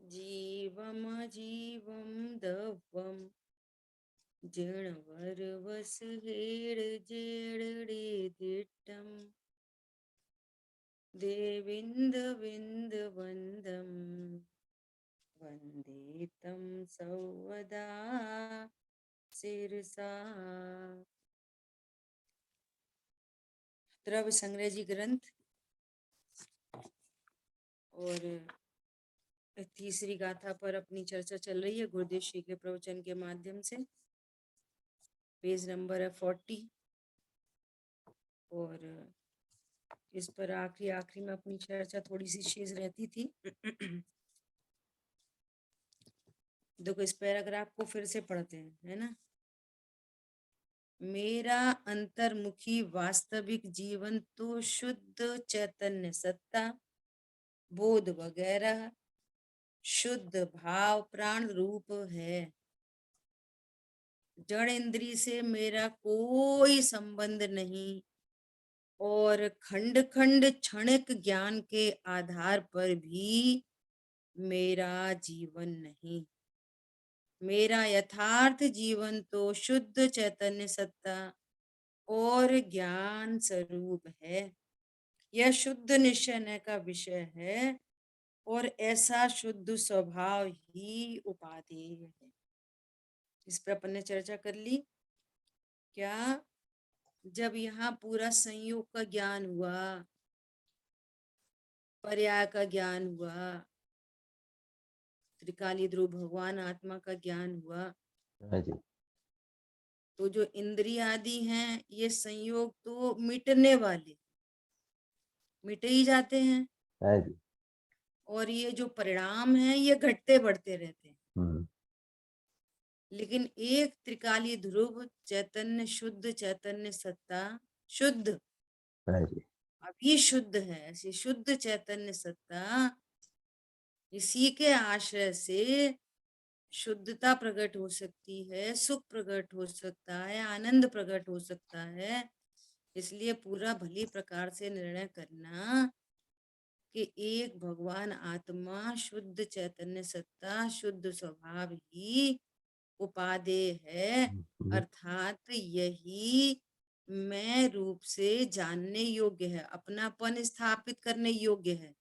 जीवम जीवम दवम जिणवरवस head जेडडे दिट्टम देविंद Vind वंदम वंदे तम सौवदा सिरसा। द्रव्य संग्रह जी ग्रंथ और तीसरी गाथा पर अपनी चर्चा चल रही है गुरुदेव श्री के प्रवचन के माध्यम से। पेज नंबर है 40 और इस पर आखिरी में अपनी चर्चा थोड़ी सी शेष रहती थी। देखो इस पैराग्राफ को फिर से पढ़ते हैं, है ना। मेरा अंतर्मुखी वास्तविक जीवन तो शुद्ध चैतन्य सत्ता बोध वगैरह शुद्ध भाव प्राण रूप है। जड़ इंद्री से मेरा कोई संबंध नहीं और खंड खंड क्षणिक ज्ञान के आधार पर भी मेरा जीवन नहीं। मेरा यथार्थ जीवन तो शुद्ध चैतन्य सत्ता और ज्ञान स्वरूप है। यह शुद्ध निश्चय का विषय है और ऐसा शुद्ध स्वभाव ही उपादेय है। इस पर अपन ने चर्चा कर ली। क्या जब यहाँ पूरा संयोग का ज्ञान हुआ, पर्याय का ज्ञान हुआ, त्रिकाली ध्रुव भगवान आत्मा का ज्ञान हुआ, तो जो इंद्रिय आदि हैं ये संयोग तो मिटने वाले मिट ही जाते हैं और ये जो परिणाम है ये घटते बढ़ते रहते हैं। लेकिन एक त्रिकाली ध्रुव चैतन्य शुद्ध चैतन्य सत्ता शुद्ध अभी शुद्ध है, ऐसी शुद्ध चैतन्य सत्ता इसी के आश्रय से शुद्धता प्रकट हो सकती है, सुख प्रकट हो सकता है, आनंद प्रकट हो सकता है। इसलिए पूरा भली प्रकार से निर्णय करना कि एक भगवान आत्मा शुद्ध चैतन्य सत्ता शुद्ध स्वभाव ही उपादेय है, अर्थात यही मैं रूप से जानने योग्य है, अपनापन स्थापित करने योग्य है।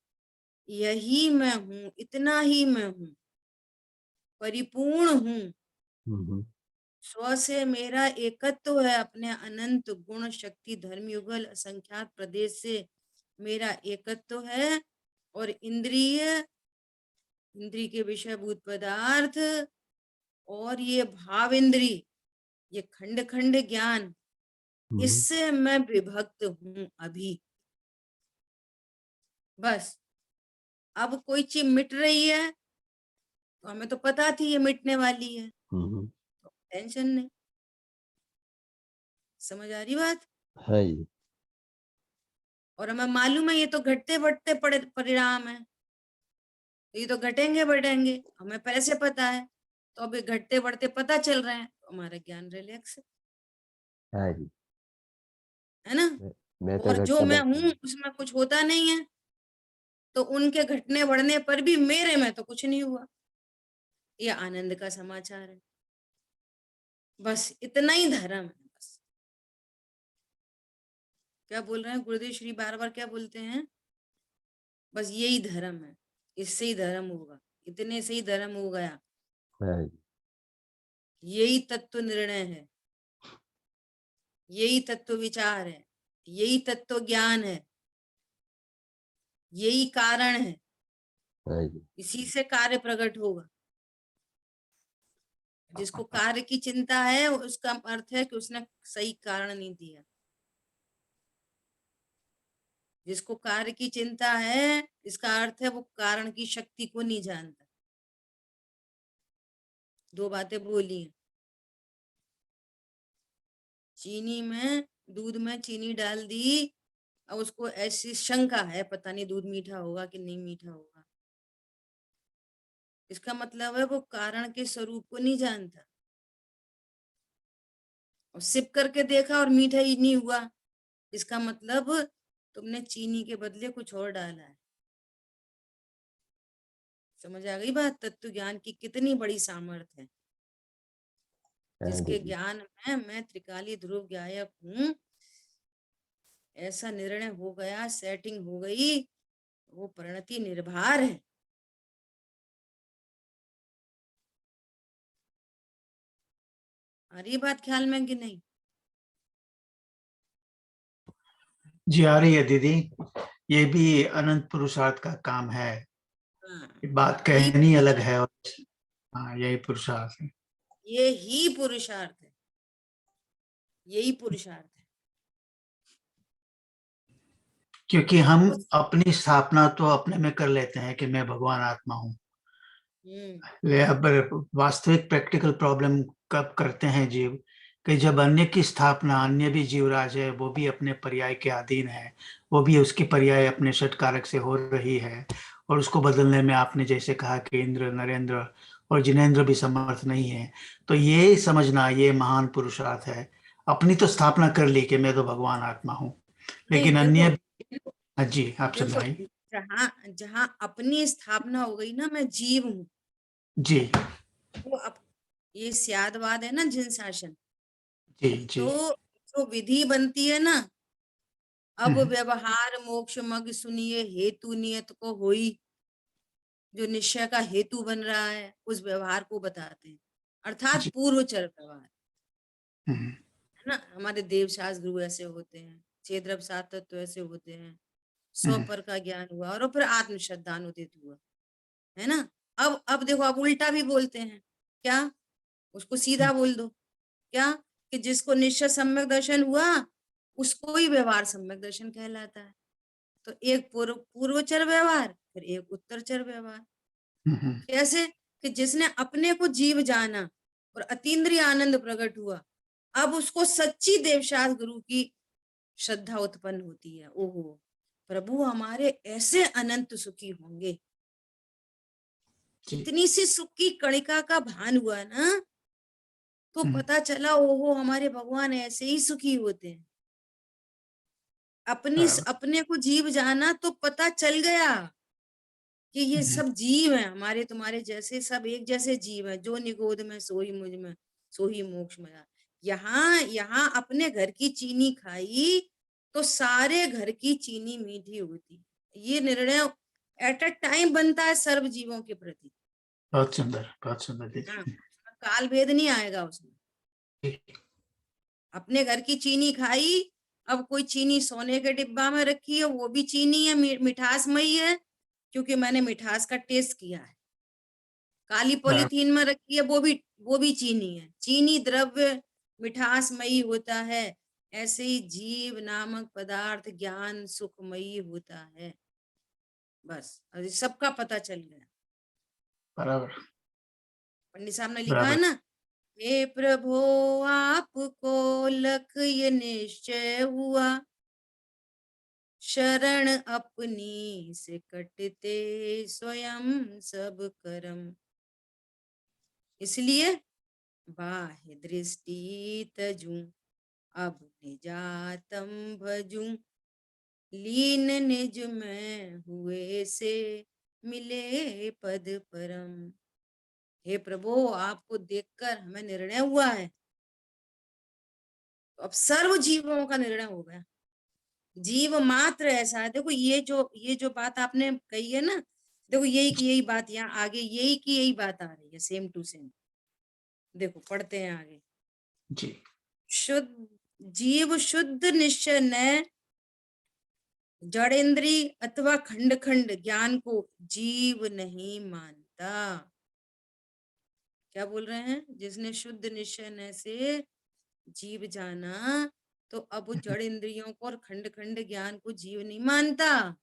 यही मैं हूँ, इतना ही मैं हूँ, परिपूर्ण हूँ। स्व से मेरा एकत्व है, अपने अनंत गुण शक्ति धर्म युगल असंख्यात प्रदेश से मेरा एकत्व है और इंद्रिय के विषयभूत पदार्थ और ये भाव इंद्री ये खंड खंड ज्ञान इससे मैं विभक्त हूं अभी। बस अब कोई चीज मिट रही है तो हमें तो पता थी ये मिटने वाली है, तो टेंशन नहीं। समझ आ रही बात है। और हमें मालूम है ये तो घटते बढ़ते परिणाम है, ये तो घटेंगे बढ़ेंगे, हमें पहले से पता है। तो अभी घटते बढ़ते पता चल रहे हैं तो हमारा ज्ञान रिलैक्स है ना। मैं तो और जो घटता मैं बढ़ता हूं उसमें कुछ होता नहीं है, तो उनके घटने बढ़ने पर भी मेरे में तो कुछ नहीं हुआ। ये आनंद का समाचार है। बस इतना ही धर्म है। बस क्या बोल रहे हैं गुरुदेव श्री बार बार क्या बोलते हैं, बस यही धर्म है, इससे ही धर्म होगा, इतने से ही धर्म हो गया। यही तत्व निर्णय है, यही तत्व विचार है, यही तत्व ज्ञान है, यही कारण है। इसी से कार्य प्रकट होगा। जिसको कार्य की चिंता है उसका अर्थ है कि उसने सही कारण नहीं दिया। जिसको कार्य की चिंता है इसका अर्थ है वो कारण की शक्ति को नहीं जानता। दो बातें बोली। चीनी में दूध में चीनी डाल दी, अब उसको ऐसी शंका है पता नहीं दूध मीठा होगा कि नहीं मीठा होगा। इसका मतलब है वो कारण के स्वरूप को नहीं जानता। और सिप करके देखा और मीठा ही नहीं हुआ, इसका मतलब तुमने चीनी के बदले कुछ और डाला है। समझ आ गई बात? तत्व ज्ञान की कितनी बड़ी सामर्थ्य है, जिसके ज्ञान में मैं त्रिकाली ध्रुव गायक हूँ, ऐसा निर्णय हो गया, सेटिंग हो गई, वो परिणति निर्भर है। आ रही बात ख्याल में कि नहीं? जी आ रही है दीदी। ये भी अनंत पुरुषार्थ का काम है। बात कहनी अलग है और हाँ यही पुरुषार्थ है, ये ही पुरुषार्थ है, यही पुरुषार्थ है। क्योंकि हम अपनी स्थापना तो अपने में कर लेते हैं कि मैं भगवान आत्मा हूँ। वास्तविक प्रैक्टिकल प्रॉब्लम कब करते हैं जीव कि जब अन्य की स्थापना, अन्य भी जीवराज है, वो भी अपने पर्याय के अधीन है, वो भी उसकी पर्याय अपने षटकारक से हो रही है, और उसको बदलने में आपने जैसे कहा कि इंद्र, नरेंद्र और जिनेंद्र भी समर्थ नहीं है। तो ये समझना ये महान पुरुषार्थ है। अपनी तो स्थापना कर ली कि मैं तो भगवान आत्मा हूँ, लेकिन देखो, अन्य। जी आप देखो, समझाइए। जहाँ जहाँ अपनी स्थापना हो गई ना, मैं जीव हूँ, जी वो अब ये स्यादवाद है ना, जिन शासन। जी जी। तो जो विधि बनती है ना, अब हम्म, व्यवहार मोक्ष मग सुनिए हेतु नियत को होई, जो निश्चय का हेतु बन रहा है, उस व्यवहार को बताते हैं, अर्थात जी। पूर्वचर व्यवहार हम्म, है ना। हमारे देवशास्त्र गुरु ऐसे होते हैं, छेद्रव सात तत्व ऐसे होते हैं, सौ हम्म, पर का ज्ञान हुआ और फिर आत्म श्रद्धानुदित हुआ, है ना। अब देखो, अब उल्टा भी बोलते हैं, क्या? उसको सीधा बोल दो, क्या? कि जिसको निश्चय सम्यक दर्शन हुआ, उसको ही व्यवहार सम्यक दर्शन कहलाता है। तो एक पूर्वचर व्यवहार, फिर एक उत्तरचर व्यवहार। हम्म, कैसे? कि जिसने अपने को जीव जाना और अतीन्द्रिय आनंद प्रकट हुआ, अब उसको सच्ची देवशास्त्र गुरु की श्रद्धा उत्पन्न होती है। ओहो, प्रभु हमारे ऐसे अनंत सुखी होंगे। इतनी सी सुख की कणिका का भान हुआ ना, तो पता चला ओहो, हमारे भगवान ऐसे ही सुखी होते हैं। अपने को जीव जाना तो पता चल गया कि ये सब जीव हैं, हमारे तुम्हारे जैसे, सब एक जैसे जीव हैं, जो निगोद में सोई मुझ में, सोही मोक्ष में। यहाँ यहाँ अपने घर की चीनी खाई तो सारे घर की चीनी मीठी होती। ये निर्णय एट अ टाइम बनता है सर्व जीवों के प्रति। बहुत सुंदर, बहुत सुंदर हाँ, दीदी। काल भेद नहीं आएगा उसमें। अपने घर की चीनी खाई, अब कोई चीनी सोने के डिब्बा में रखी है, वो भी चीनी है, मिठासमयी है, क्योंकि मैंने मिठास का टेस्ट किया है। काली पॉलीथीन में रखी है, वो भी चीनी है। चीनी द्रव्य मिठासमयी होता है, ऐसे ही जीव नामक पदार्थ ज्ञान सुखमयी होता है। बस अभी सबका पता चल गया। बराबर पंडित साहब ने लिखा है बराबर। ना, हे प्रभु आपको लख ये निश्चय हुआ, शरण अपनी से कटते स्वयं सब कर्म। इसलिए बाह्य दृष्टि तजू, अब निजातम भजू, लीन निज में हुए से मिले पद परम। हे प्रभु, आपको देखकर हमें निर्णय हुआ है, तो अब सर्व जीवों का निर्णय हो गया। जीव मात्र ऐसा है। देखो, ये जो बात आपने कही है ना, देखो यही की यही बात यहाँ आगे, यही की यही बात आ रही है, सेम टू सेम। देखो पढ़ते हैं आगे। जी। शुद्ध जीव शुद्ध निश्चय न जड़ेंद्री अथवा खंड खंड ज्ञान को जीव नहीं मानता। क्या बोल रहे हैं? जिसने शुद्ध निश्चय न से जीव जाना, तो अब वो जड़ इंद्रियों को और खंड खंड ज्ञान को जीव नहीं मानता।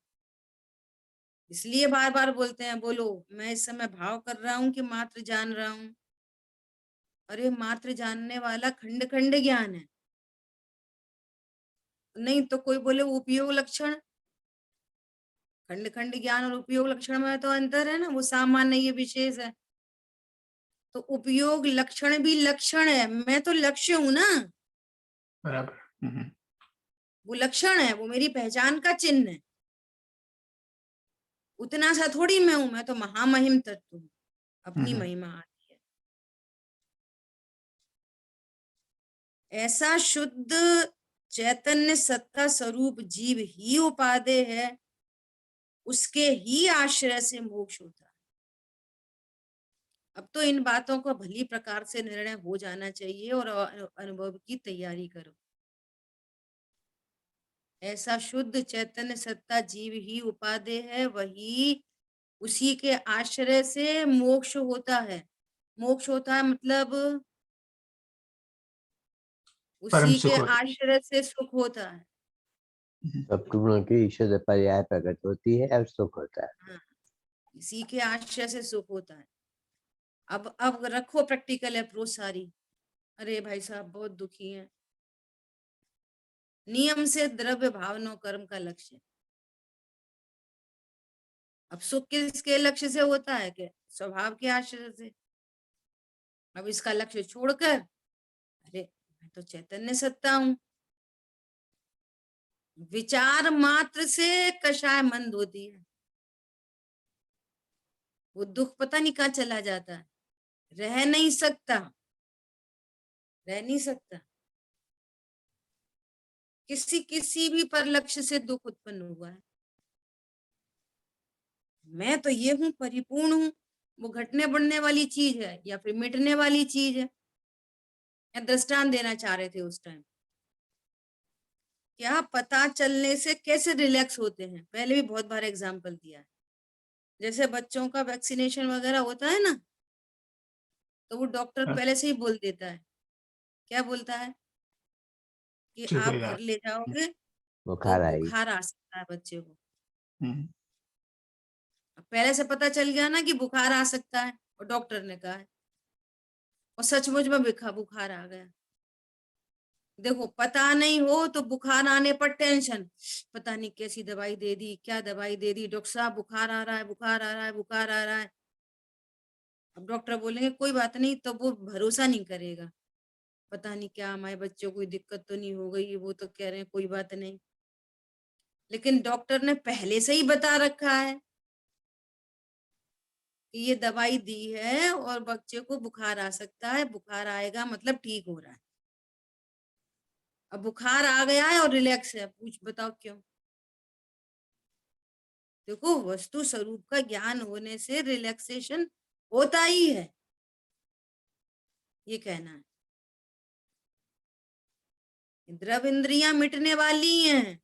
इसलिए बार बार बोलते हैं, बोलो मैं इस समय भाव कर रहा हूं कि मात्र जान रहा हूं। अरे मात्र जानने वाला खंड खंड ज्ञान है। नहीं तो कोई बोले उपयोग लक्षण, खंड खंड ज्ञान और उपयोग लक्षण में तो अंतर है ना, वो सामान्य ये विशेष है। तो उपयोग लक्षण भी लक्षण है, मैं तो लक्ष्य हूं ना, बराबर। वो लक्षण है, वो मेरी पहचान का चिन्ह है। उतना सा थोड़ी मैं हूं, मैं तो महामहिम तत्व हूँ, अपनी महिमा आती है। ऐसा शुद्ध चैतन्य सत्ता स्वरूप जीव ही उपादेय है, उसके ही आश्रय से मोक्ष होता है। अब तो इन बातों को भली प्रकार से निर्णय हो जाना चाहिए और अनुभव की तैयारी करो। ऐसा शुद्ध चैतन्य सत्ता जीव ही उपादेय है, वही उसी के आश्रय से मोक्ष होता है। मोक्ष होता है मतलब परम उसी के सुख होता आश्रय से सुख होता है। है। सब गुणों की ईश्वर से पर्याय प्रकट होती है और सुख होता है। हाँ, इसी के आश्रय से सुख होता है। अब रखो प्रैक्टिकल अप्रोच सारी। अरे भाई साहब बहुत दुखी हैं, नियम से द्रव्य भावना कर्म का लक्ष्य। अब सुख किसके लक्ष्य से होता है? कि स्वभाव के आश्रय से। अब इसका लक्ष्य छोड़कर, अरे मैं तो चैतन्य सत्ता हूं, विचार मात्र से कषाय मंद होती है, वो दुख पता नहीं कहाँ चला जाता है, रह नहीं सकता, रह नहीं सकता। किसी किसी भी पर लक्ष्य से दुख उत्पन्न हुआ है। मैं तो ये हूं, परिपूर्ण हूं, वो घटने बढ़ने वाली चीज है या फिर मिटने वाली चीज है। या दृष्टांत देना चाह रहे थे उस टाइम, क्या पता चलने से कैसे रिलैक्स होते हैं, पहले भी बहुत बार एग्जाम्पल दिया है। जैसे बच्चों का वैक्सीनेशन वगैरह होता है ना, तो वो डॉक्टर पहले से ही बोल देता है। क्या बोलता है? कि आप चुपेगा। घर ले जाओगे तो बुखार आई। बुखार आ सकता है बच्चे को। हम्म। अब पहले से पता चल गया ना कि बुखार आ सकता है, और डॉक्टर ने कहा है, और सचमुच में बुखार आ गया। देखो, पता नहीं हो तो बुखार आने पर टेंशन, पता नहीं कैसी दवाई दे दी, क्या दवाई दे दी, डॉक्टर साहब बुखार आ रहा है, बुखार आ रहा है, बुखार आ रहा है। अब डॉक्टर बोलेंगे कोई बात नहीं, तो वो भरोसा नहीं करेगा, पता नहीं क्या हमारे बच्चों को कोई दिक्कत तो नहीं हो गई, वो तो कह रहे हैं कोई बात नहीं। लेकिन डॉक्टर ने पहले से ही बता रखा है कि ये दवाई दी है और बच्चे को बुखार आ सकता है, बुखार आएगा मतलब ठीक हो रहा है। अब बुखार आ गया है और रिलैक्स है, पूछ बताओ क्यों? देखो, वस्तु स्वरूप का ज्ञान होने से रिलैक्सेशन होता ही है, ये कहना है। द्रव इंद्रियां मिटने वाली हैं,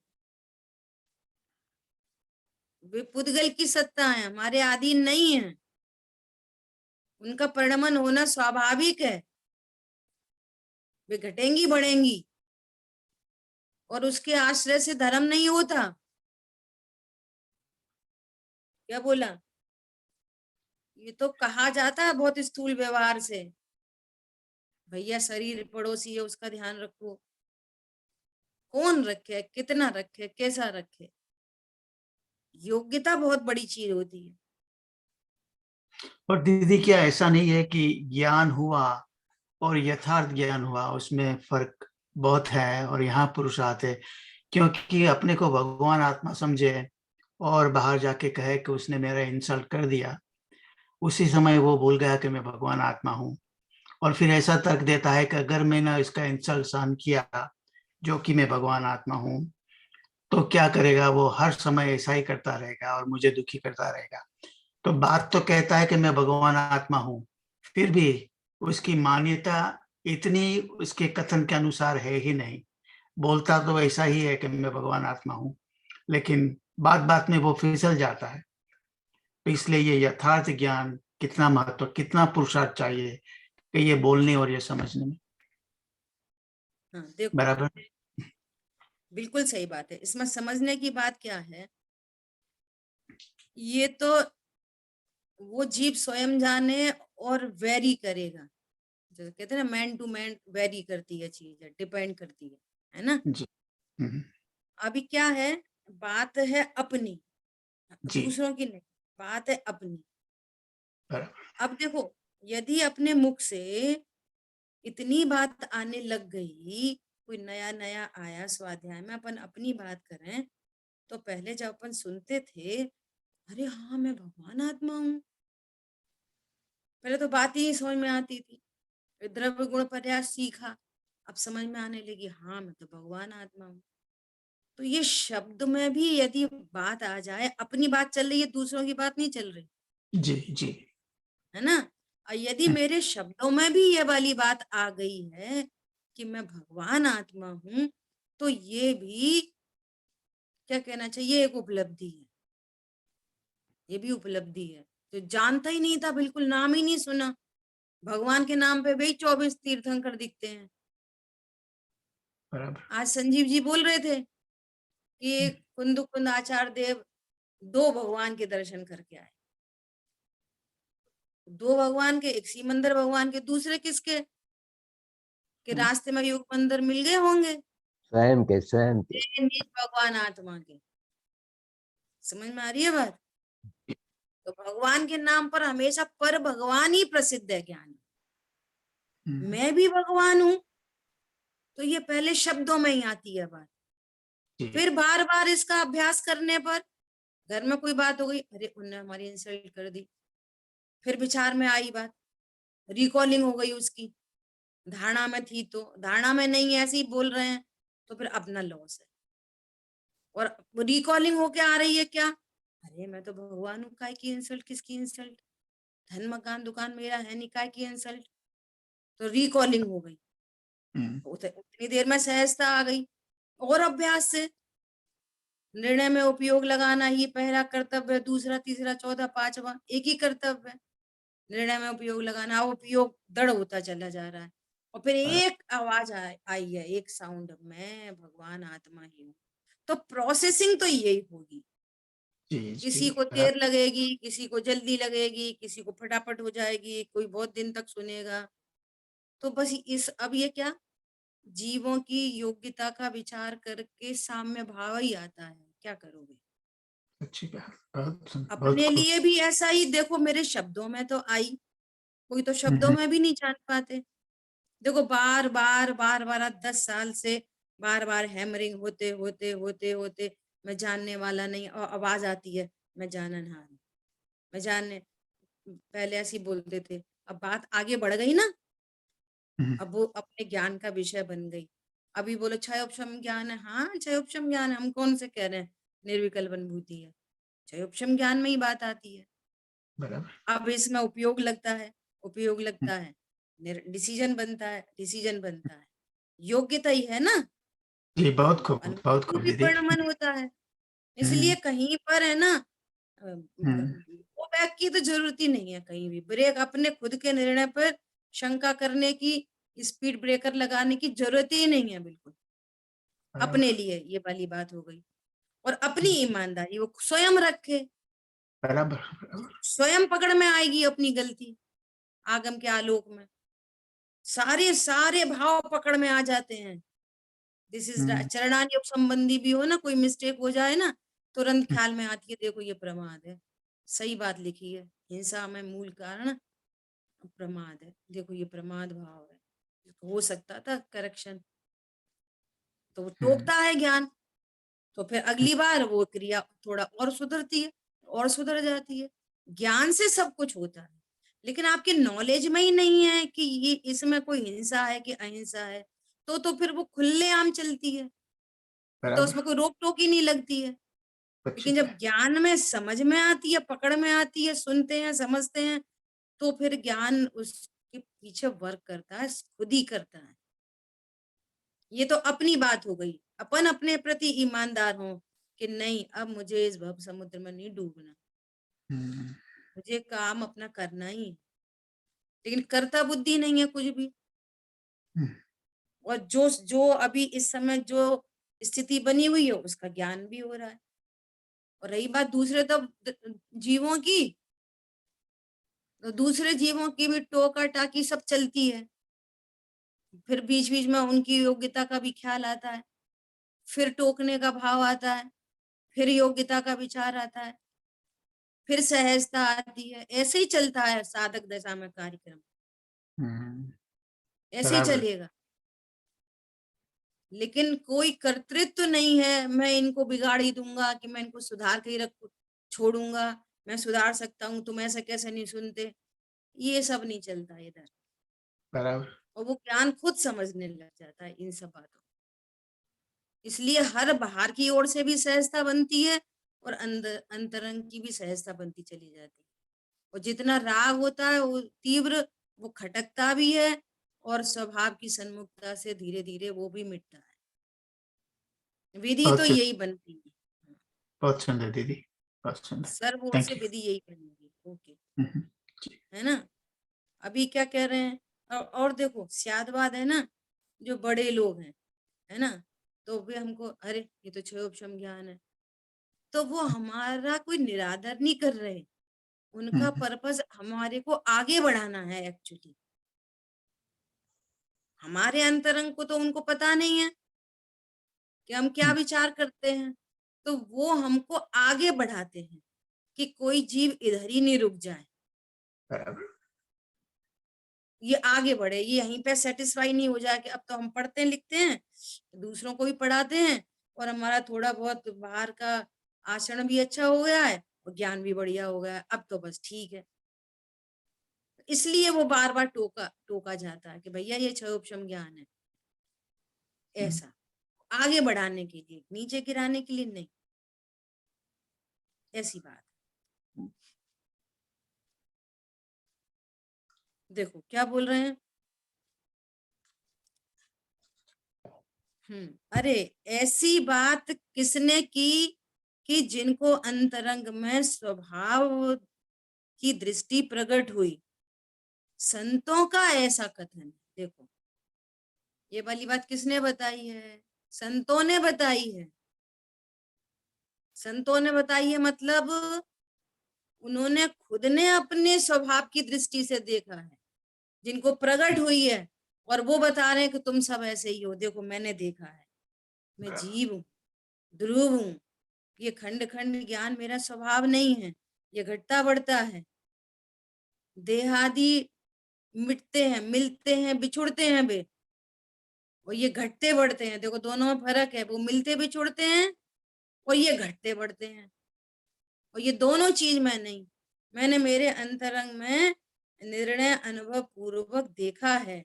वे पुद्गल की सत्ता है, हमारे अधीन नहीं है। उनका परिणमन होना स्वाभाविक है, वे घटेंगी बढ़ेंगी, और उसके आश्रय से धर्म नहीं होता। क्या बोला? ये तो कहा जाता है बहुत स्थूल व्यवहार से, भैया शरीर पड़ोसी है उसका ध्यान रखो। कौन रखे, कितना रखे, कैसा रखे? योग्यता बहुत बड़ी चीज होती है। और दीदी, क्या ऐसा नहीं है कि ज्ञान हुआ और यथार्थ ज्ञान हुआ, उसमें फर्क बहुत है? और यहाँ पुरुषार्थ है, क्योंकि अपने को भगवान आत्मा समझे और बाहर जाके कहे कि उसने मेरा इंसल्ट कर दिया, उसी समय वो भूल गया कि मैं भगवान आत्मा हूँ। और फिर ऐसा तर्क देता है कि अगर मैंने इसका इंसल्ट सहन किया, जो कि मैं भगवान आत्मा हूँ, तो क्या करेगा? वो हर समय ऐसा ही करता रहेगा और मुझे दुखी करता रहेगा। तो बात तो कहता है कि मैं भगवान आत्मा हूँ, फिर भी उसकी मान्यता इतनी उसके कथन के अनुसार है ही नहीं। बोलता तो ऐसा ही है कि मैं भगवान आत्मा हूँ, लेकिन बात बात में वो फिसल जाता है। तो इसलिए ये यथार्थ ज्ञान कितना महत्व, कितना पुरुषार्थ चाहिए कि ये बोलने और ये समझने में। हाँ देखो, बराबर। बिल्कुल सही बात है। इसमें समझने की बात क्या है, ये तो वो जीव स्वयं जाने और वेरी करेगा। जैसे कहते हैं ना, मैन टू मैन वेरी करती है चीज, डिपेंड करती है ना। जी। हम्म। अभी क्या है, बात है अपनी, जी। दूसरों की नहीं, बात है अपनी। बराबर। अब देखो, यदि अपने मुख से इतनी बात आने लग गई, कोई नया नया आया स्वाध्याय में, अपन अपनी बात करें, तो पहले जब अपन सुनते थे अरे हाँ, मैं भगवान आत्मा हूँ। पहले तो बात ही नहीं समझ में आती थी, फिर द्रव्य गुण पर्यास सीखा, अब समझ में आने लगी, हाँ मैं तो भगवान आत्मा हूँ। तो ये शब्द में भी यदि बात आ जाए, अपनी बात चल रही है, दूसरों की बात नहीं चल रही, जी जी। है ना। और यदि मेरे शब्दों में भी ये वाली बात आ गई है कि मैं भगवान आत्मा हूं, तो ये भी क्या कहना चाहिए, एक उपलब्धि है। ये भी उपलब्धि है। तो जानता ही नहीं था, बिल्कुल नाम ही नहीं सुना, भगवान के नाम पे भाई 24 तीर्थंकर दिखते हैं। बराबर। आज संजीव जी बोल रहे थे कि कुंद कुंद आचार्य देव 2 भगवान के दर्शन करके आए। 2 भगवान के, एक सिमंदर भगवान के, दूसरे किसके, कि रास्ते में योग मंदिर मिल गए होंगे, स्वयं के निज भगवान आत्मा के। समझ में आ रही है बात। तो भगवान के नाम पर हमेशा पर भगवान ही प्रसिद्ध है ज्ञान। मैं भी भगवान हूं, तो ये पहले शब्दों में ही आती है बात। फिर बार बार इसका अभ्यास करने पर, घर में कोई बात हो गई, अरे उन्होंने हमारी इंसल्ट कर दी, फिर विचार में आई बात, रिकॉलिंग हो गई उसकी, धारणा में थी तो धारणा में नहीं, ऐसे ही बोल रहे हैं, तो फिर अपना लॉस है। और रिकॉलिंग होके आ रही है क्या, अरे मैं तो भगवान हूँ, काय की इंसल्ट, किसकी इंसल्ट, धन मकान दुकान मेरा है नहीं, काय की इंसल्ट। तो रिकॉलिंग हो गई, उतनी देर में सहजता आ गई। और अभ्यास से निर्णय में उपयोग लगाना ही पहला कर्तव्य, दूसरा तीसरा चौथा पांचवा एक ही कर्तव्य है, निर्णय में उपयोग लगाना। उपयोग दृढ़ होता चला जा रहा है, और फिर एक आवाज आई है, एक साउंड, मैं भगवान आत्मा ही हूँ। तो प्रोसेसिंग तो यही होगी। किसी को देर लगेगी, किसी को जल्दी लगेगी, किसी को फटाफट हो जाएगी, कोई बहुत दिन तक सुनेगा। तो बस अब ये क्या, जीवों की योग्यता का विचार करके साम्य भाव ही आता है, क्या करोगे। अच्छी बात। अपने लिए भी ऐसा ही देखो, मेरे शब्दों में तो आई, कोई तो शब्दों में भी नहीं जान पाते। देखो बार बार बार बार 10 साल से बार बार हैमरिंग होते होते होते होते मैं जानने वाला नहीं, और आवाज आती है, मैं जाननहार, मैं जानने, पहले ऐसे बोलते थे, अब बात आगे बढ़ गई ना, अब वो अपने ज्ञान का विषय बन गई। अभी बोलो क्षयोपशम ज्ञान है, हाँ क्षयोपशम ज्ञान है, हम कौन से कह रहे हैं निर्विकल्प अनुभूति है, क्षयोपशम ज्ञान में ही बात आती है। अब इसमें उपयोग लगता है, उपयोग लगता है, डिसीजन बनता है, डिसीजन बनता है, योग्यता ही है ना। जी, बहुत खूब, बहुत अनुभूति खूब भी दीदी। परिणमन होता है। इसलिए कहीं पर है ना, वो बैक की तो जरूरत ही नहीं है, कहीं भी ब्रेक, अपने खुद के निर्णय पर शंका करने की, स्पीड ब्रेकर लगाने की जरूरत ही नहीं है बिल्कुल। अपने लिए ये वाली बात हो गई। और अपनी ईमानदारी वो स्वयं रखे, बराबर। स्वयं पकड़ में आएगी अपनी गलती, आगम के आलोक में सारे सारे भाव पकड़ में आ जाते हैं। दिस इज चरणानी संबंधी भी हो ना, कोई मिस्टेक हो जाए ना, तुरंत ख्याल में आती है, देखो ये प्रमाद है, सही बात लिखी है, हिंसा में मूल कारण प्रमाद है, देखो ये प्रमाद भाव है, हो सकता था करेक्शन। तो वो टोकता है ज्ञान, तो फिर अगली बार वो क्रिया थोड़ा और सुधरती है, और सुधर जाती है। ज्ञान से सब कुछ होता है, लेकिन आपके नॉलेज में ही नहीं है कि ये इसमें कोई हिंसा है कि अहिंसा है, तो फिर वो खुलेआम चलती है, तो उसमें कोई रोक टोक ही नहीं लगती है। लेकिन जब ज्ञान में समझ में आती है, पकड़ में आती है, सुनते हैं, समझते हैं, तो फिर ज्ञान उसके पीछे वर्क करता है, खुद ही करता है। ये तो अपनी बात हो गई, अपन अपने प्रति ईमानदार हो कि नहीं, अब मुझे इस भव समुद्र में नहीं डूबना, मुझे काम अपना करना ही, लेकिन करता बुद्धि नहीं है कुछ भी। और जो जो अभी इस समय जो स्थिति बनी हुई है उसका ज्ञान भी हो रहा है। और रही बात दूसरे तो जीवों की, तो दूसरे जीवों की भी टोका टाकी सब चलती है, फिर बीच बीच में उनकी योग्यता का भी ख्याल आता है, फिर टोकने का भाव आता है, फिर योग्यता का विचार आता है, फिर सहजता आती है। ऐसे ही चलता है साधक दशा में कार्यक्रम, ऐसे ही चलेगा। लेकिन कोई कर्तृत्व नहीं है, मैं इनको बिगाड़ ही दूंगा कि मैं इनको सुधार के ही रखू, छोड़ूंगा, मैं सुधार सकता हूँ, तुम ऐसा कैसे नहीं सुनते, ये सब नहीं चलता इधर। बराबर। और वो ज्ञान खुद समझने लग जाता है इन सब बातों। इसलिए हर बाहर की ओर से भी सहजता बनती है और अंदर अंतरंग की भी सहजता बनती चली जाती है। और जितना राग होता है वो तीव्र, वो खटकता भी है, और स्वभाव की सन्मुखता से धीरे धीरे वो भी मिटता है। विधि तो यही बनती है। बहुत सुंदर दीदी, बहुत सुंदर। सर्व ओर थैंक से यू। विधि यही बनेगी। ओके, जी। है ना। अभी क्या कह रहे हैं, और देखो स्यादवाद है ना, जो बड़े लोग हैं, है ना, तो वे हमको, अरे ये तो क्षयोपशम ज्ञान है, तो वो हमारा कोई निरादर नहीं कर रहे। उनका पर्पस हमारे को आगे बढ़ाना है एक्चुअली। हमारे अंतरंग को तो उनको पता नहीं है कि हम क्या विचार करते हैं, तो वो हमको आगे बढ़ाते हैं कि कोई जीव इधर ही नहीं रुक जाए, बराबर। ये आगे बढ़े, ये यहीं पे सेटिस्फाई नहीं हो जाए कि अब तो हम पढ़ते लिखते हैं, दूसरों को भी पढ़ाते हैं, और हमारा थोड़ा बहुत बाहर का आचरण भी अच्छा हो गया है और ज्ञान भी बढ़िया हो गया है, अब तो बस ठीक है। इसलिए वो बार बार टोका टोका जाता है कि भैया ये क्षयोपशम ज्ञान है, ऐसा आगे बढ़ाने के लिए, नीचे गिराने के लिए नहीं। ऐसी बात। देखो क्या बोल रहे हैं। अरे ऐसी बात किसने की कि जिनको अंतरंग में स्वभाव की दृष्टि प्रकट हुई, संतों का ऐसा कथन। देखो ये वाली बात किसने बताई है, संतों ने बताई है। संतों ने बताई है मतलब उन्होंने खुद ने अपने स्वभाव की दृष्टि से देखा है, जिनको प्रकट हुई है, और वो बता रहे हैं कि तुम सब ऐसे ही हो, देखो मैंने देखा है, मैं जीव हूं, ध्रुव हूं, ये खंड खंड ज्ञान मेरा स्वभाव नहीं है, ये घटता बढ़ता है, देहादि मिटते हैं, मिलते हैं, बिछुड़ते हैं वे, और ये घटते बढ़ते हैं। देखो दोनों में फर्क है, वो मिलते बिछुड़ते हैं और ये घटते बढ़ते हैं, और ये दोनों चीज मैं नहीं, मैंने मेरे अंतरंग में निर्णय अनुभव पूर्वक देखा है।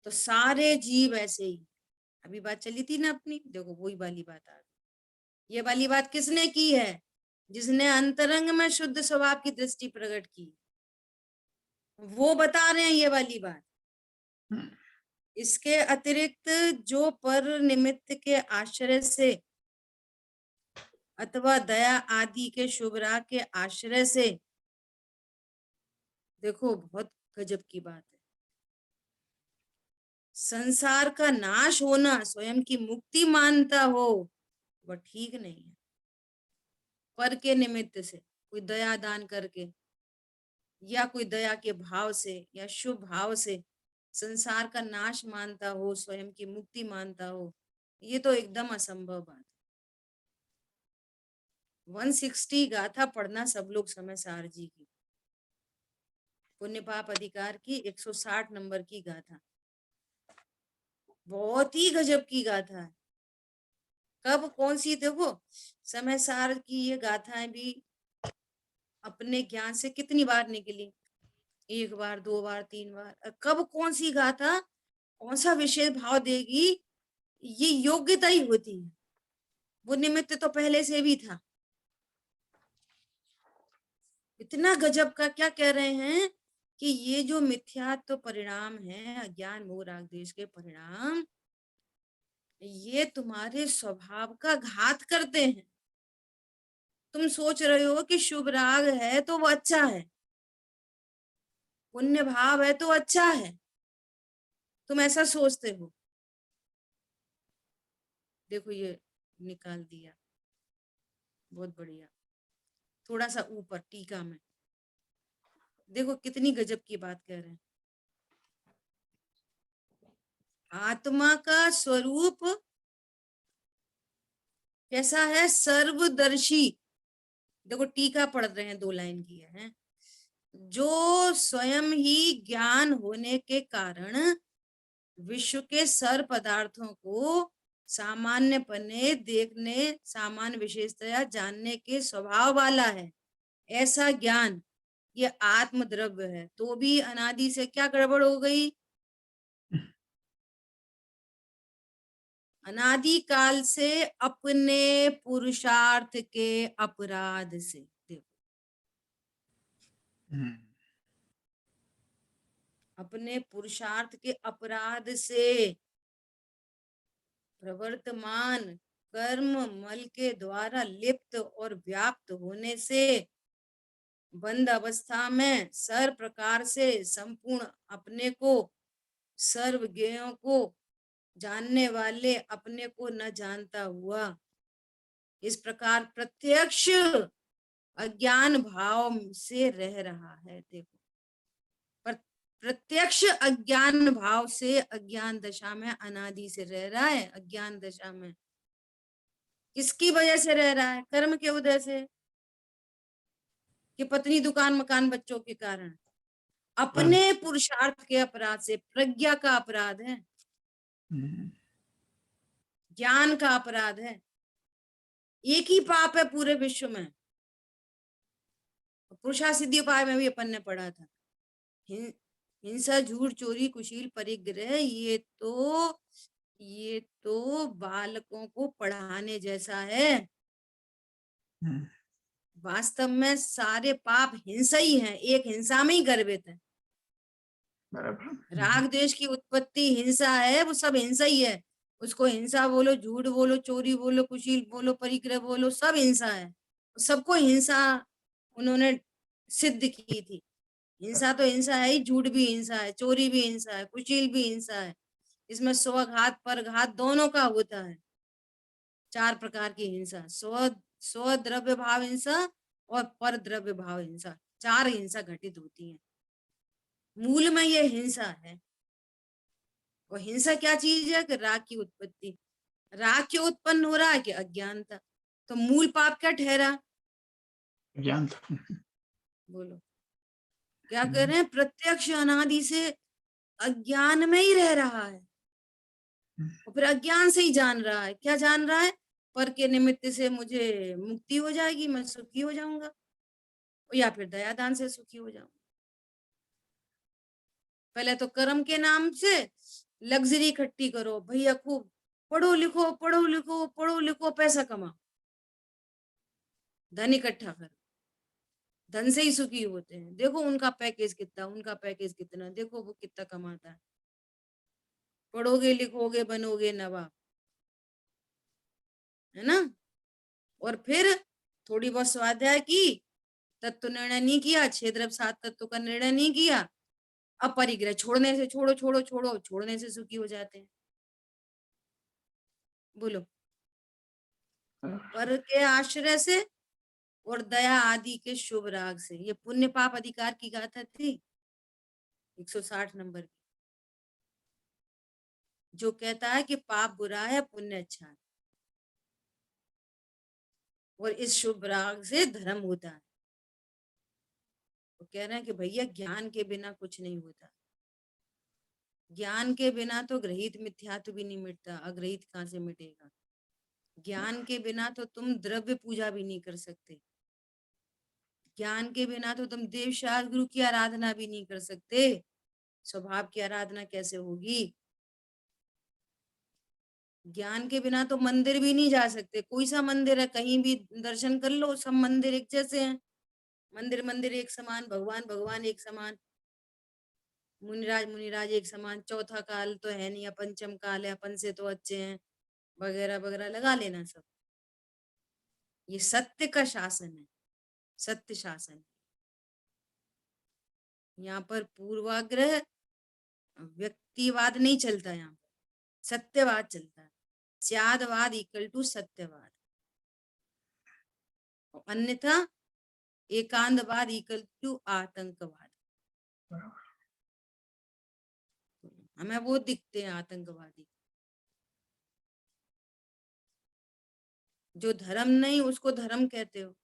तो सारे जीव ऐसे ही, अभी बात चली थी ना अपनी, देखो वही वाली बात आ गई। ये वाली बात किसने की है, जिसने अंतरंग में शुद्ध स्वभाव की दृष्टि प्रकट की, वो बता रहे हैं ये वाली बात। इसके अतिरिक्त जो पर निमित्त के आश्रय से अथवा दया आदि के शुभ राग के आश्रय से, देखो बहुत गजब की बात है, संसार का नाश होना स्वयं की मुक्ति मानता हो, वह ठीक नहीं है। पर के निमित्त से कोई दया दान करके या कोई दया के भाव से या शुभ भाव से संसार का नाश मानता हो, स्वयं की मुक्ति मानता हो, ये तो एकदम असंभव बात है। 160 गाथा पढ़ना सब लोग समय सार जी की, पुण्य पाप अधिकार की 160 नंबर की गाथा, बहुत ही गजब की गाथा है। कब कौन सी, देखो समय सार की ये गाथाएं भी अपने ज्ञान से कितनी बार निकली, 1 बार 2 बार 3 बार, कब कौन सी गाथा कौन सा विशेष भाव देगी, ये योग्यता ही होती है। वो निमित्त तो पहले से भी था। इतना गजब का क्या कह रहे हैं कि ये जो मिथ्यात्व परिणाम है, अज्ञान मोह राग द्वेष के परिणाम, ये तुम्हारे स्वभाव का घात करते हैं। तुम सोच रहे हो कि शुभ राग है तो वो अच्छा है, पुण्य भाव है तो अच्छा है, तुम ऐसा सोचते हो। देखो ये निकाल दिया, बहुत बढ़िया। थोड़ा सा ऊपर टीका में देखो कितनी गजब की बात कह रहे हैं। आत्मा का स्वरूप कैसा है, सर्वदर्शी। देखो टीका पढ़ रहे हैं, 2 लाइन की है, जो स्वयं ही ज्ञान होने के कारण विश्व के सर्व पदार्थों को सामान्य पने देखने, सामान्य विशेषतया जानने के स्वभाव वाला है। ऐसा ज्ञान ये आत्म द्रव्य है। तो भी अनादि से क्या गड़बड़ हो गई? अनादि काल से अपने पुरुषार्थ के अपराध से, देखो, अपने पुरुषार्थ के अपराध से प्रवर्तमान कर्म मल के द्वारा लिप्त और व्याप्त होने से बंद अवस्था में सर्व प्रकार से संपूर्ण अपने को, सर्वज्ञों को जानने वाले अपने को न जानता हुआ इस प्रकार प्रत्यक्ष अज्ञान भाव से रह रहा है। देखो, पर प्रत्यक्ष अज्ञान भाव से अज्ञान दशा में अनादि से रह रहा है। अज्ञान दशा में किसकी वजह से रह रहा है? कर्म के उदय से, कि पत्नी दुकान मकान बच्चों के कारण, अपने पुरुषार्थ के अपराध से। प्रज्ञा का अपराध है, ज्ञान का अपराध है। एक ही पाप है पूरे विश्व में। पुरुषा सिद्धि उपाय में भी अपन ने पढ़ा था, हिंसा, झूठ, चोरी, कुशील, परिग्रह, ये तो बालकों को पढ़ाने जैसा है। वास्तव में सारे पाप हिंसा ही है, एक हिंसा में ही गर्भित है। राग द्वेष की उत्पत्ति हिंसा है, वो सब हिंसा ही है। उसको हिंसा बोलो, झूठ बोलो, चोरी बोलो, कुशील बोलो, परिग्रह बोलो, सब हिंसा है। सबको हिंसा उन्होंने सिद्ध की थी। हिंसा तो हिंसा है ही, झूठ भी हिंसा है, चोरी भी हिंसा है, कुशील भी हिंसा है। इसमें स्वघात परघात दोनों का होता है। 4 प्रकार की हिंसा, स्व द्रव्य भाव हिंसा और पर द्रव्य भाव हिंसा, 4 हिंसा घटित होती है। मूल में ये हिंसा है। और हिंसा क्या चीज है? कि राग की उत्पत्ति। राग क्यों उत्पन्न हो रहा है? कि अज्ञानता। तो मूल पाप क्या ठहरा? अज्ञानता। बोलो क्या कर रहे हैं? प्रत्यक्ष अनादि से अज्ञान में ही रह रहा है, और फिर अज्ञान से ही जान रहा है। क्या जान रहा है? पर के निमित्त से मुझे मुक्ति हो जाएगी, मैं सुखी हो जाऊंगा, या फिर दयादान से सुखी हो जाऊंगा। पहले तो कर्म के नाम से लग्जरी इकट्ठी करो भैया, खूब पढ़ो लिखो, पढ़ो लिखो, पढ़ो लिखो, पैसा कमाओ, धन इकट्ठा करो, धन से ही सुखी होते हैं। देखो उनका पैकेज कितना, उनका पैकेज कितना, देखो वो कितना कमाता है। पढ़ोगे लिखोगे बनोगे नवाब, है ना? और फिर थोड़ी बहुत स्वाध्याय की, तत्व निर्णय नहीं किया, 6 द्रव्य 7 तत्व का निर्णय नहीं किया, अब परिग्रह छोड़ने से, छोड़ो छोड़ो छोड़ो, छोड़ने से सुखी हो जाते हैं। बोलो, पर के आश्रय से और दया आदि के शुभ राग से। ये पुण्य पाप अधिकार की गाथा थी 160 नंबर की, जो कहता है कि पाप बुरा है, पुण्य अच्छा है, और इस शुभ राग से धर्म होता है। वो कह रहे हैं कि भैया ज्ञान के बिना कुछ नहीं होता। ज्ञान के बिना तो ग्रहित मिथ्यात्व भी नहीं मिटता, अग्रहित कहां से मिटेगा? ज्ञान के बिना तो तुम द्रव्य पूजा भी नहीं कर सकते। ज्ञान के बिना तो तुम देव शास्त्र गुरु की आराधना भी नहीं कर सकते। स्वभाव की आराधना कैसे होगी? ज्ञान के बिना तो मंदिर भी नहीं जा सकते। कोई सा मंदिर है, कहीं भी दर्शन कर लो, सब मंदिर एक जैसे हैं। मंदिर मंदिर एक समान, भगवान भगवान एक समान, मुनिराज मुनिराज एक समान, चौथा काल तो है नहीं, पंचम काल है, अपन से तो अच्छे हैं, वगैरह वगैरह लगा लेना सब। ये सत्य का शासन है, सत्य शासन। यहाँ पर पूर्वाग्रह व्यक्तिवाद नहीं चलता, यहाँ पर सत्यवाद चलता है। स्यादवाद इक्वल टू सत्यवाद, अन्यथा एकांतवाद इक्वल टू आतंकवाद। हमें वो दिखते हैं आतंकवादी, जो धर्म नहीं उसको धर्म कहते हो,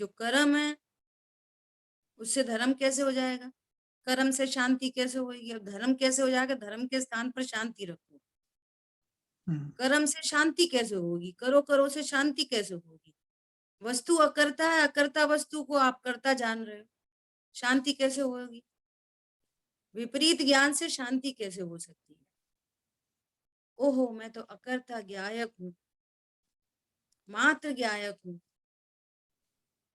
जो कर्म है उससे धर्म कैसे हो जाएगा? कर्म से शांति कैसे होगी? अब धर्म कैसे हो जाएगा? धर्म के स्थान पर शांति रखो। कर्म से शांति कैसे होगी? करो करो से शांति कैसे होगी? वस्तु अकर्ता है, अकर्ता वस्तु को आप कर्ता जान रहे हो, शांति कैसे होगी? विपरीत ज्ञान से शांति कैसे हो सकती है? ओहो, मैं तो अकर्ता ज्ञायक हूँ, मात्र ज्ञायक हूँ,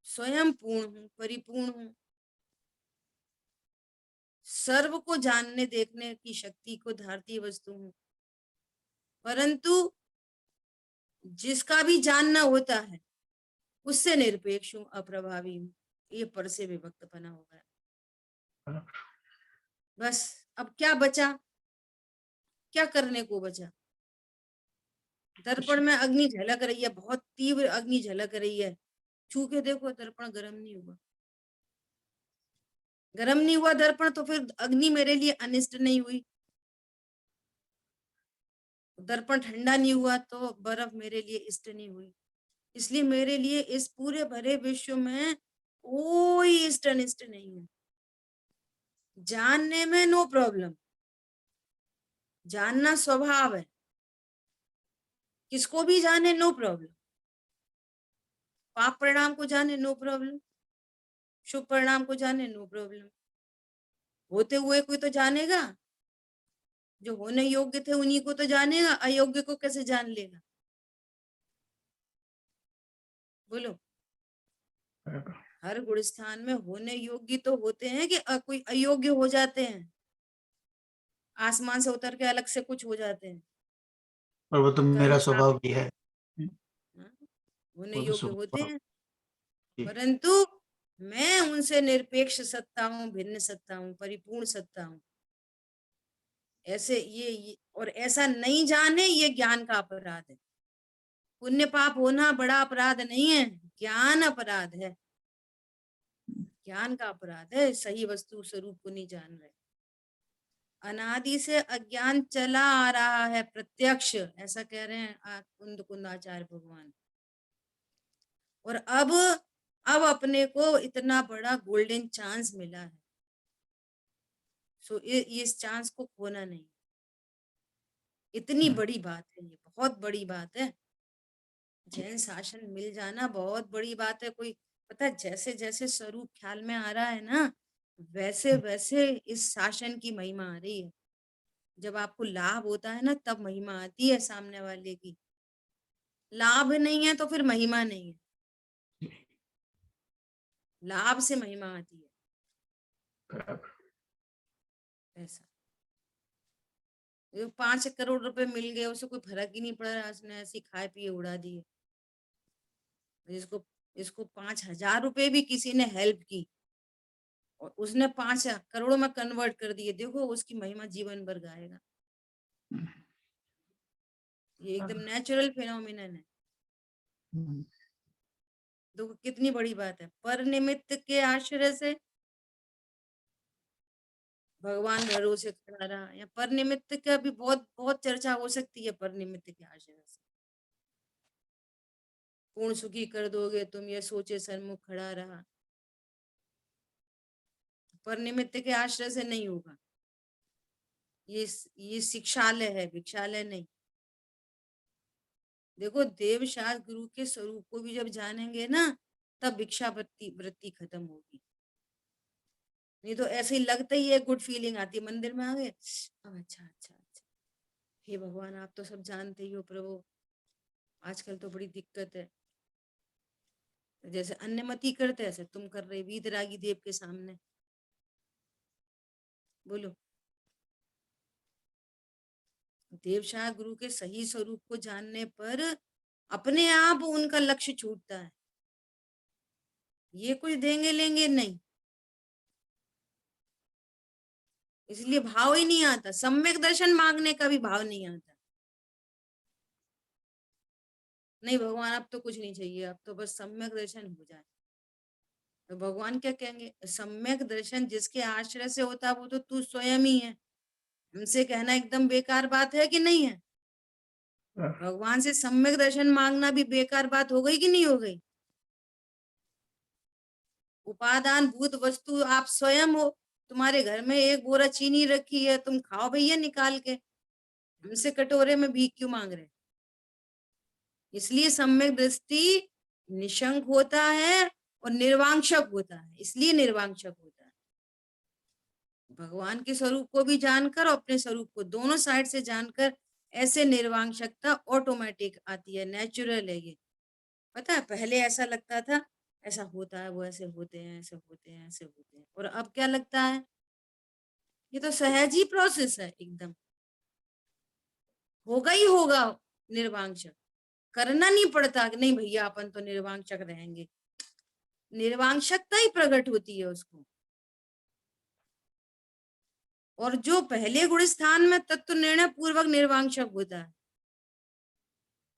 स्वयं पूर्ण हूँ, परिपूर्ण हूँ, सर्व को जानने देखने की शक्ति को धारती वस्तु हूँ, परंतु जिसका भी जानना होता है उससे निरपेक्ष हूँ, अप्रभावी हूँ। ये पर से विभक्त बना हो गया। बस अब क्या बचा? क्या करने को बचा? दर्पण में अग्नि झलक रही है, बहुत तीव्र अग्नि झलक रही है, छू के देखो, दर्पण गर्म नहीं हुआ। गर्म नहीं हुआ दर्पण, तो फिर अग्नि मेरे लिए अनिष्ट नहीं हुई। दर्पण ठंडा नहीं हुआ तो बर्फ मेरे लिए इष्ट नहीं हुई। इसलिए मेरे लिए इस पूरे भरे विश्व में कोई इष्ट अनिष्ट नहीं है। जानने में नो प्रॉब्लम, जानना स्वभाव है, किसको भी जाने नो प्रॉब्लम। पाप परिणाम को जाने नो प्रॉब्लम, शुभ परिणाम को जाने नो प्रॉब्लम। होते हुए कोई तो जानेगा, जो होने योग्य थे उन्हीं को तो जानेगा, अयोग्य को कैसे जान लेगा? बोलो। हर गुण स्थान में होने योग्य तो होते हैं कि कोई अयोग्य हो जाते हैं, आसमान से उतर के अलग से कुछ हो जाते हैं। और वो तो मेरा स्वभाव भी है, होने योग्य होते हैं, परंतु मैं उनसे निरपेक्ष सत्ता हूँ, भिन्न सत्ता हूँ, परिपूर्ण सत्ता हूँ। ऐसे ये और ऐसा नहीं जाने, ये ज्ञान का अपराध है। पुण्य पाप होना बड़ा अपराध नहीं है, ज्ञान अपराध है, ज्ञान का अपराध है। सही वस्तु स्वरूप को नहीं जान रहे, अनादि से अज्ञान चला आ रहा है प्रत्यक्ष, ऐसा कह रहे हैं कुंदाचार्य भगवान। और अब अपने को इतना बड़ा गोल्डन चांस मिला है, सो इस चांस को खोना नहीं। इतनी बड़ी बात है, ये बहुत बड़ी बात है। जैन शासन मिल जाना बहुत बड़ी बात है। कोई पता है, जैसे जैसे स्वरूप ख्याल में आ रहा है ना, वैसे वैसे इस शासन की महिमा आ रही है। जब आपको लाभ होता है ना, तब महिमा आती है सामने वाले की। लाभ नहीं है तो फिर महिमा नहीं है, लाभ से महिमा आती है। ऐसा 5 करोड़ रुपए मिल गए, उसे कोई फर्क ही नहीं पड़ रहा, उसने ऐसी खाए पिए उड़ा दिए। इसको 5,000 रुपए भी किसी ने हेल्प की और उसने 5 करोड़ में कन्वर्ट कर दिए, देखो उसकी महिमा जीवन भर गाएगा। ये एकदम नेचुरल फिनोमिनन है। देखो कितनी बड़ी बात है। पर निमित्त के आश्रय से भगवान भरोसे खड़ा रहा, या पर निमित्त का भी बहुत बहुत चर्चा हो सकती है। पर निमित्त के आश्रय से पूर्ण सुखी कर दोगे तुम, ये सोचे सन्मुख खड़ा रहा। पर निमित्त के आश्रय से नहीं होगा। ये शिक्षालय है, भिक्षालय नहीं। देखो देवशास्त्र गुरु के स्वरूप को भी जब जानेंगे ना, तब भिक्षा वृत्ति खत्म होगी। नहीं तो ऐसे ही लगता ही है, गुड फीलिंग आती है, मंदिर में आ गए, अच्छा अच्छा अच्छा, हे भगवान आप तो सब जानते ही हो प्रभु, आजकल तो बड़ी दिक्कत है। जैसे अन्यमति करते ऐसे तुम कर रहे वीतरागी देव के सामने। बोलो। देवशाह गुरु के सही स्वरूप को जानने पर अपने आप उनका लक्ष्य छूटता है। ये कुछ देंगे लेंगे नहीं, इसलिए भाव ही नहीं आता। सम्यक दर्शन मांगने का भी भाव नहीं आता। नहीं भगवान अब तो कुछ नहीं चाहिए, अब तो बस सम्यक दर्शन हो जाए। तो भगवान क्या कहेंगे? सम्यक दर्शन जिसके आश्रय से होता है वो तो तू स्वयं ही है। हमसे कहना एकदम बेकार बात है कि नहीं है? भगवान से सम्यक दर्शन मांगना भी बेकार बात हो गई कि नहीं हो गई? उपादान भूत वस्तु आप स्वयं हो। तुम्हारे घर में एक बोरा चीनी रखी है, तुम खाओ भैया निकाल के। हमसे कटोरे में भीख क्यों मांग रहे? इसलिए सम्यक दृष्टि निशंक होता है और निर्वांशक होता है, इसलिए निर्वांशक होता है। भगवान के स्वरूप को भी जानकर और अपने स्वरूप को दोनों साइड से जानकर ऐसे निर्वांशकता ऑटोमेटिक आती है, नेचुरल है ये। पता है पहले ऐसा लगता था ऐसा होता है, वो ऐसे होते हैं, ऐसे होते हैं, ऐसे होते हैं, और अब क्या लगता है ये तो सहज ही प्रोसेस है, एकदम होगा ही होगा निर्वांशक। करना नहीं पड़ता कि नहीं भैया अपन तो निर्वांशक रहेंगे, निर्वांशकता ही प्रकट होती है उसको। और जो पहले गुण स्थान में तत्व निर्णय पूर्वक निर्वांशक होता है,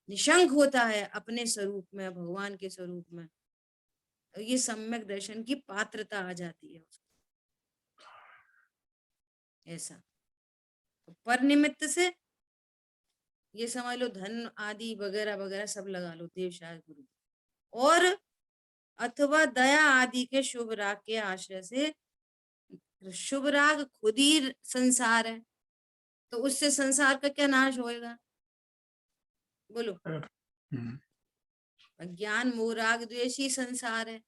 निशंक होता है अपने स्वरूप में, भगवान के स्वरूप में, तो ये सम्यक दर्शन की पात्रता आ जाती है उसको। ऐसा तो पर निमित्त से ये समझ लो धन आदि वगैरह वगैरह सब लगा लो, देव शायद गुरु, और अथवा दया आदि के शुभ राग के आश्रय से। शुभ राग खुद ही संसार है, तो उससे संसार का क्या नाश होएगा? बोलो। ज्ञान मोह राग द्वेष ही संसार है।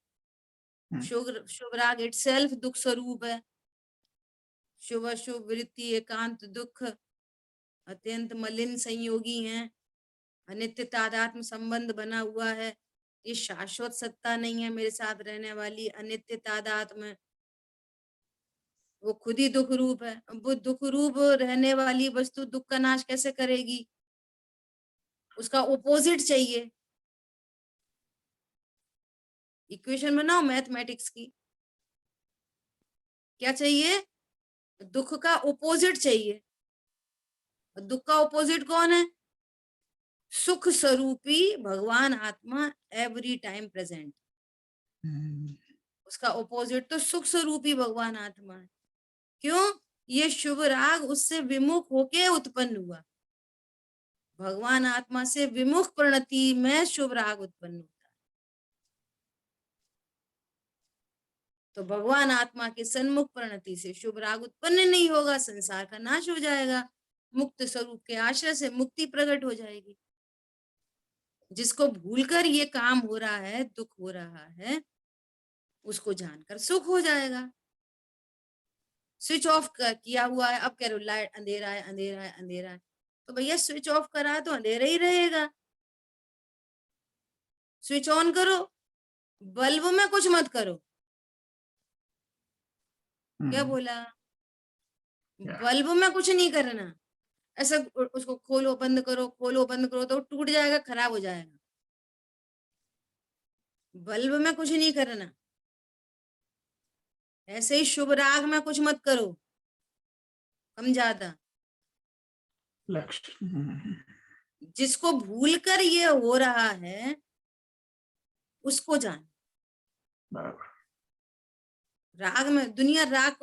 शुभ राग इटसेल्फ दुख स्वरूप है। शुभ अशुभ वृत्ति एकांत दुख अत्यंत मलिन संयोगी हैं। अनित्य तादात्म संबंध बना हुआ है, ये शाश्वत सत्ता नहीं है मेरे साथ रहने वाली, अनित्य तादात्म, वो खुद ही दुख रूप है। वो दुख रूप रहने वाली वस्तु दुख का नाश कैसे करेगी? उसका ओपोजिट चाहिए। इक्वेशन बनाओ मैथमेटिक्स की, क्या चाहिए? दुख का ओपोजिट चाहिए। दुख का ओपोजिट कौन है? सुख स्वरूपी भगवान आत्मा, एवरी टाइम प्रेजेंट। उसका ओपोजिट तो सुख स्वरूपी भगवान आत्मा है। क्यों? ये शुभ राग उससे विमुख होके उत्पन्न हुआ। भगवान आत्मा से विमुख प्रणति में शुभ राग उत्पन्न होता है, तो भगवान आत्मा के सन्मुख प्रणति से शुभ राग उत्पन्न नहीं होगा, संसार का नाश हो जाएगा, मुक्त स्वरूप के आश्रय से मुक्ति प्रकट हो जाएगी। जिसको भूलकर ये काम हो रहा है, दुख हो रहा है, उसको जानकर सुख हो जाएगा। स्विच ऑफ किया हुआ है, अब कह रहे हो लाइट, अंधेरा है अंधेरा है अंधेरा है, तो भैया स्विच ऑफ करा तो अंधेरा ही रहेगा। स्विच ऑन करो, बल्ब में कुछ मत करो। क्या बोला? बल्ब में कुछ नहीं करना, ऐसा उसको खोलो बंद करो खोलो बंद करो तो टूट जाएगा, खराब हो जाएगा। बल्ब में कुछ नहीं करना, ऐसे ही शुभ राग में कुछ मत करो, कम ज्यादा। जिसको भूलकर ये हो रहा है उसको जान। राग में दुनिया राग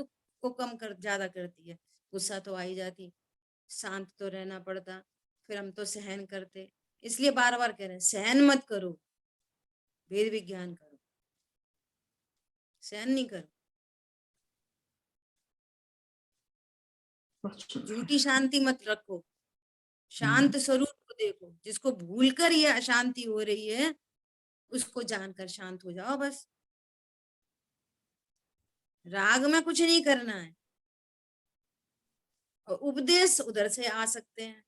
को कम कर ज्यादा करती है, गुस्सा तो आ ही जाती, शांत तो रहना पड़ता, फिर हम तो सहन करते। इसलिए बार बार कह रहे हैं सहन मत करो, वेद विज्ञान करो, सहन नहीं करो। झूठी शांति मत रखो, शांत स्वरूप को देखो। जिसको भूलकर ये अशांति हो रही है उसको जानकर शांत हो जाओ बस। राग में कुछ नहीं करना है, और उपदेश उधर से आ सकते हैं।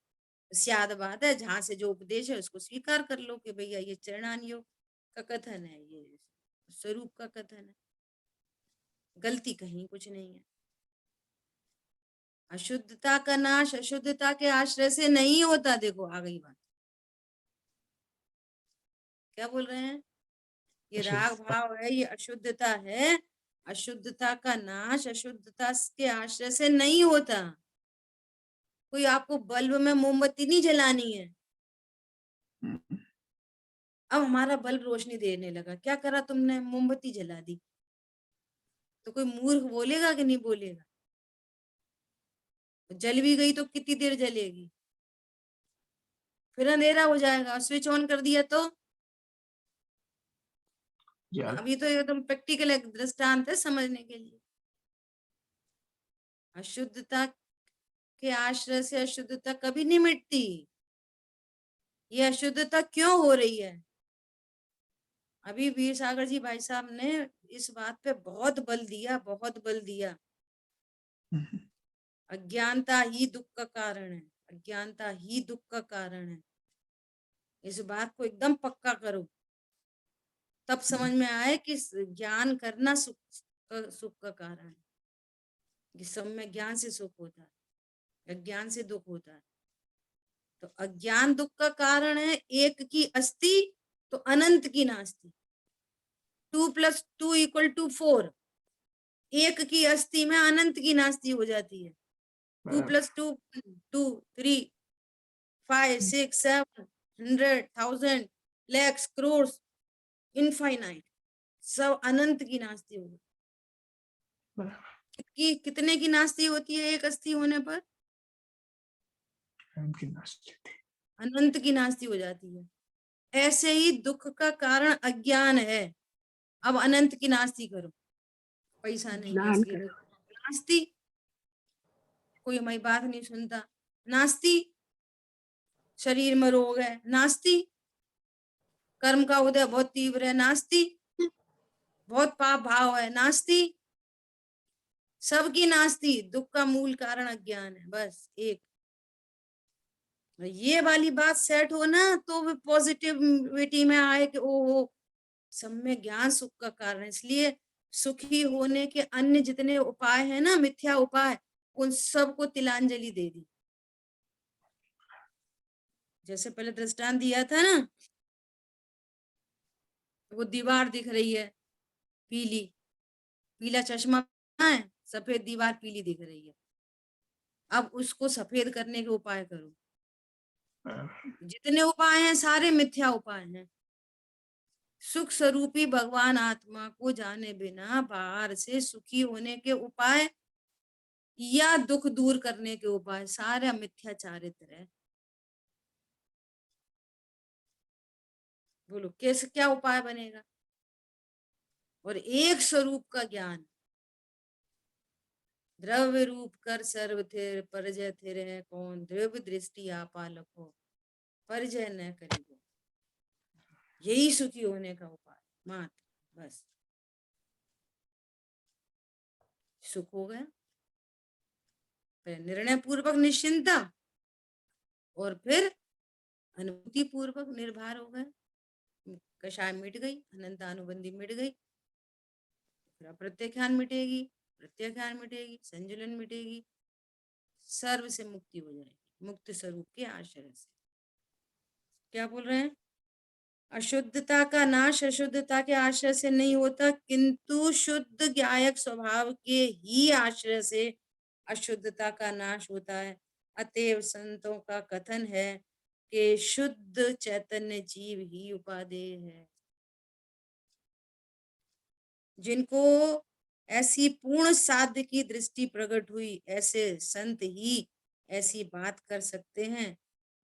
स्याद बात है, जहां से जो उपदेश है उसको स्वीकार कर लो कि भैया ये चरणान योग का कथन है, ये स्वरूप का कथन है, गलती कहीं कुछ नहीं है। अशुद्धता का नाश अशुद्धता के आश्रय से नहीं होता। देखो आ गई बात, क्या बोल रहे हैं? ये राग भाव है, ये अशुद्धता है, अशुद्धता का नाश अशुद्धता के आश्रय से नहीं होता। कोई आपको बल्ब में मोमबत्ती नहीं जलानी है। अब हमारा बल्ब रोशनी देने लगा, क्या करा तुमने? मोमबत्ती जला दी। तो कोई मूर्ख बोलेगा कि नहीं बोलेगा? जल भी गई तो कितनी देर जलेगी, फिर अंधेरा हो जाएगा। स्विच ऑन कर दिया तो अभी तो एकदम प्रैक्टिकल एक दृष्टांत है समझने के लिए। अशुद्धता के आश्रय से अशुद्धता कभी नहीं मिटती। ये अशुद्धता क्यों हो रही है? अभी वीर सागर जी भाई साहब ने इस बात पे बहुत बल दिया, बहुत बल दिया। अज्ञानता ही दुख का कारण है, अज्ञानता ही दुख का कारण है। इस बात को एकदम पक्का करो, तब समझ में आए कि ज्ञान करना सुख का कारण है। इस सब में ज्ञान से सुख होता है, अज्ञान से दुख होता है। तो अज्ञान दुख का कारण है। एक की अस्ति तो अनंत की नास्ति। 2 + 2 = 4। एक की अस्ति में अनंत की नास्ति हो जाती है। 2 + 2 2 3 5 6 7 100 1000 lakhs crores इनफाइनाइट, सब अनंत की नास्ति होगी। कितने की नास्ति होती है एक अस्थि होने पर? अनंत की नास्ति हो जाती है। ऐसे ही दुख का कारण अज्ञान है। अब अनंत की नास्ति करो, पैसा नहीं है इसलिए नास्ति, कोई हमारी बात नहीं सुनता, नास्ति। शरीर में रोग है, नास्ति। कर्म का उदय बहुत तीव्र है, नास्ति। बहुत पाप भाव है, नास्ति। सबकी नास्ति। दुख का मूल कारण अज्ञान है, बस एक। ये वाली बात सेट हो ना तो पॉजिटिविटी में आए कि ओहो, सब में ज्ञान सुख का कारण है। इसलिए सुखी होने के अन्य जितने उपाय हैं ना, मिथ्या उपाय, उन सबको तिलांजलि दे दी। जैसे पहले दृष्टांत दिया था ना, वो दीवार दिख रही है पीली, पीला चश्मा है, सफेद दीवार पीली दिख रही है। अब उसको सफेद करने के उपाय करो। जितने उपाय हैं सारे मिथ्या उपाय हैं। सुख स्वरूपी भगवान आत्मा को जाने बिना बाहर से सुखी होने के उपाय या दुख दूर करने के उपाय सारे मिथ्याचारित्र है। बोलो कैसे, क्या उपाय बनेगा? और एक स्वरूप का ज्ञान, द्रव्य रूप कर सर्व थिर, परजय थिर है कौन, द्रव्य दृष्टि आपा लखो, परजय न करेगो। यही सुखी होने का उपाय मात्र, बस। सुख हो गया, निर्णय पूर्वक निश्चिंता, और फिर अनुभूति पूर्वक निर्भर हो गए। कषाय मिट गई, अनंत अनुबंधी मिट गई, प्रत्याख्यान मिटेगी, प्रत्याख्यान मिटेगी, संजुलन मिटेगी, सर्व से मुक्ति हो जाएगी मुक्त स्वरूप के आश्रय से। क्या बोल रहे हैं? अशुद्धता का नाश अशुद्धता के आश्रय से नहीं होता, किंतु शुद्ध ज्ञायक स्वभाव के ही आश्रय से अशुद्धता का नाश होता है। अतएव संतों का कथन है कि शुद्ध चैतन्य जीव ही उपादेय है। जिनको ऐसी पूर्ण साध्य की दृष्टि प्रकट हुई, ऐसे संत ही ऐसी बात कर सकते हैं।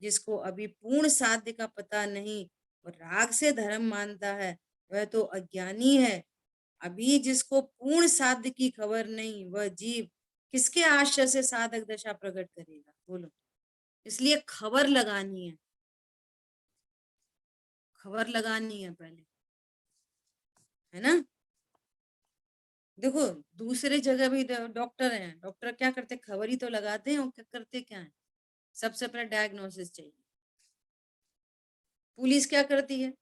जिसको अभी पूर्ण साध्य का पता नहीं और राग से धर्म मानता है, वह तो अज्ञानी है। अभी जिसको पूर्ण साध्य की खबर नहीं, वह जीव किसके आश्रय से साधक दशा प्रकट करेगा? बोलो। इसलिए खबर लगानी है, खबर लगानी है पहले, है ना? देखो दूसरे जगह भी डॉक्टर हैं, डॉक्टर क्या करते? खबर ही तो लगाते हैं। और क्या करते क्या है? सबसे पहले डायग्नोसिस चाहिए। पुलिस क्या करती है?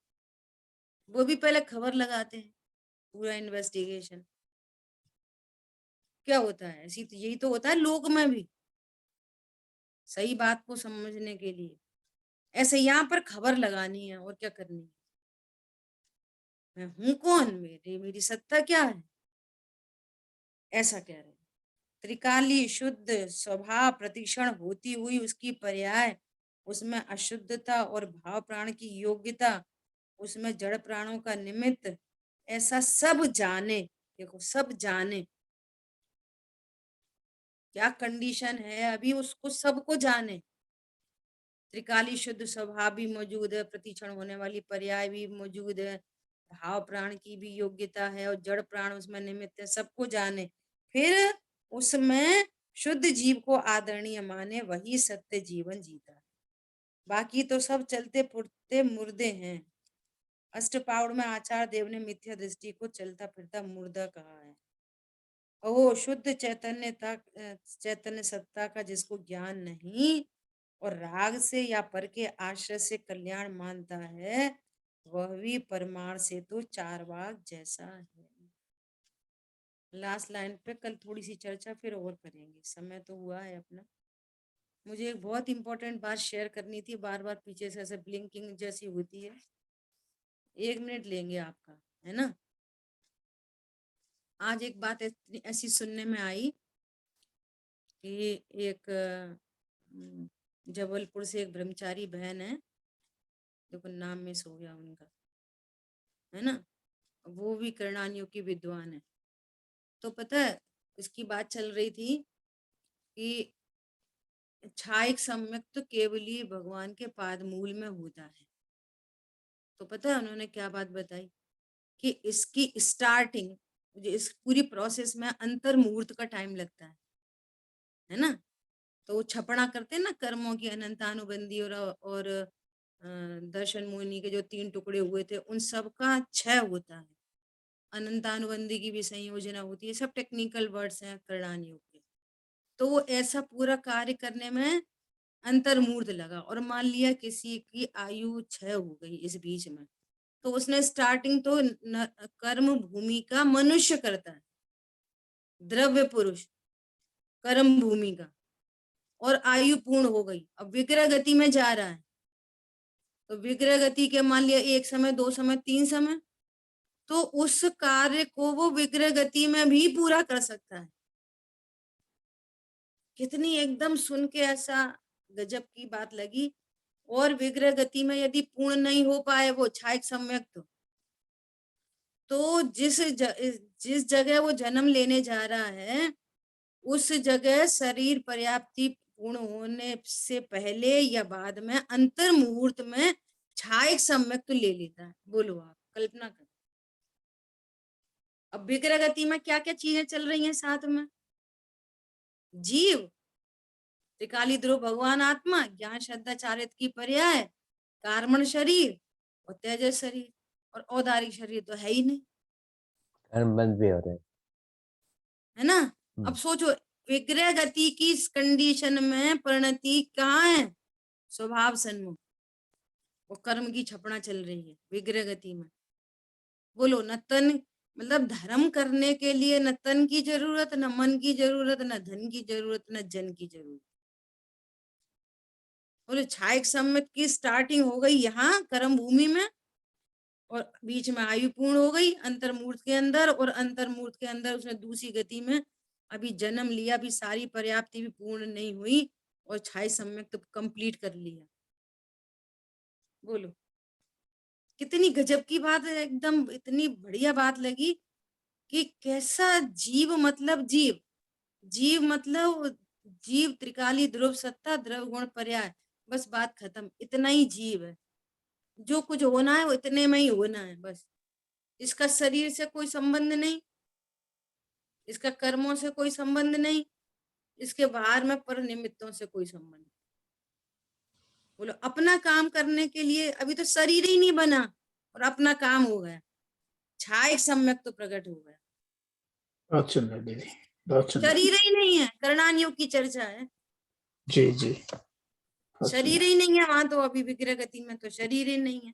वो भी पहले खबर लगाते हैं, पूरा इन्वेस्टिगेशन। क्या होता है? ऐसी तो यही तो होता है लोक में भी, सही बात को समझने के लिए। ऐसे यहाँ पर खबर लगानी है, और क्या करनी है? मैं हूं कौन, मेरी सत्ता क्या है, ऐसा कह रहे हैं। त्रिकाली शुद्ध स्वभाव प्रतिक्षण होती हुई उसकी पर्याय, उसमें अशुद्धता और भाव प्राण की योग्यता, उसमें जड़ प्राणों का निमित्त, ऐसा सब जाने। देखो सब जाने, क्या कंडीशन है अभी, उसको सबको जाने। त्रिकाली शुद्ध स्वभाव भी मौजूद है, प्रतिक्षण होने वाली पर्याय भी मौजूद है, भाव प्राण की भी योग्यता है, और जड़ प्राण उसमें निमित्त है, सबको जाने। फिर उसमें शुद्ध जीव को आदरणीय माने वही सत्य जीवन जीता है, बाकी तो सब चलते फुरते मुर्दे हैं। अष्टपाउड़ में आचार्य देव ने मिथ्या दृष्टि को चलता फिरता मुर्दा कहा है। ओ शुद्ध चैतन्य सत्ता का जिसको ज्ञान नहीं और राग से या पर के आश्रय से कल्याण मानता है, वह भी परमार्थ से तो चारवाक जैसा है। लास्ट लाइन पे कल थोड़ी सी चर्चा फिर और करेंगे, समय तो हुआ है अपना। मुझे एक बहुत इंपॉर्टेंट बात शेयर करनी थी, बार बार पीछे से ऐसे ब्लिंकिंग जैसी होती है। 1 मिनट लेंगे आपका, है ना। आज एक बात ऐसी सुनने में आई कि एक जबलपुर से एक ब्रह्मचारी बहन है, देखो नाम मिस हो गया उनका, है ना, वो भी कर्णानियों की विद्वान है। तो पता है इसकी बात चल रही थी कि छायक सम्यक तो केवली भगवान के पाद मूल में होता है। तो पता है उन्होंने क्या बात बताई कि इसकी स्टार्टिंग, इस पूरी प्रोसेस में अंतर मुहूर्त का टाइम लगता है ना। तो छपड़ा करते हैं ना कर्मों की अनंतानुबंधी और दर्शन मुनि के जो 3 टुकड़े हुए थे उन सब का क्षय होता है। अनंतानुबंधी की भी संयोजना होती है, सब टेक्निकल वर्ड्स हैं कर्णानियोग के। तो वो ऐसा पूरा कार्य करने में अंतर्मूर्त लगा और मान लिया किसी की आयु क्षय हो गई इस बीच में, तो उसने स्टार्टिंग तो कर्म भूमि का मनुष्य करता है, द्रव्य पुरुष कर्म भूमि का, और आयु पूर्ण हो गई, अब विग्रह गति में जा रहा है। तो विग्रह गति के मान लिया 1 समय 2 समय 3 समय, तो उस कार्य को वो विग्रह गति में भी पूरा कर सकता है। कितनी एकदम सुन के ऐसा गजब की बात लगी। और विग्रह गति में यदि पूर्ण नहीं हो पाए वो छायक सम्यक, तो जिस जगह वो जन्म लेने जा रहा है उस जगह शरीर पर्याप्ति पूर्ण होने से पहले या बाद में अंतर मुहूर्त में छायक सम्यक तो ले लेता है। बोलो आप कल्पना करो। अब विग्रह गति में क्या क्या चीजें चल रही हैं साथ में, जीव, त्रिकाली ध्रुव भगवान आत्मा, ज्ञान श्रद्धा चारित्र की पर्याय, कार्मण शरीर और तेजस शरीर, और औदारिक शरीर तो है ही नहीं, कर्म बंद भी हो रहे है ना। अब सोचो विग्रह गति की इस कंडीशन में परिणति कहाँ है, स्वभाव सन्मुख, वो कर्म की छपड़ा चल रही है विग्रह गति में। बोलो न तन, मतलब धर्म करने के लिए न तन की जरूरत, न मन की जरूरत, न धन की जरूरत, न जन की जरूरत। बोले छायक सम्यक की स्टार्टिंग हो गई यहाँ कर्म भूमि में, और बीच में आयु पूर्ण हो गई अंतर्मूर्त के अंदर, और अंतर्मूर्त के अंदर उसने दूसरी गति में अभी जन्म लिया, अभी सारी पर्याप्ति भी पूर्ण नहीं हुई और छायक सम्यक तो कंप्लीट कर लिया। बोलो कितनी गजब की बात है, एकदम इतनी बढ़िया बात लगी कि कैसा जीव, मतलब जीव, जीव मतलब जीव त्रिकाली ध्रुव सत्ता द्रव गुण पर्याय, बस बात खत्म, इतना ही जीव है। जो कुछ होना है वो इतने में ही होना है बस। इसका शरीर से कोई संबंध नहीं, इसका कर्मों से कोई संबंध नहीं, इसके बाहर में पर निमित्तों से कोई संबंध नहीं। बोलो अपना काम करने के लिए अभी तो शरीर ही नहीं बना और अपना काम हो गया, छायक सम्यक तो प्रकट हो गया। बहुत सुंदर दीदी, बहुत सुंदर। शरीर ही नहीं है, कर्णानियोग की चर्चा है। जी जी, शरीर ही नहीं है वहां तो, अभी विग्रह गति में तो शरीर ही नहीं है।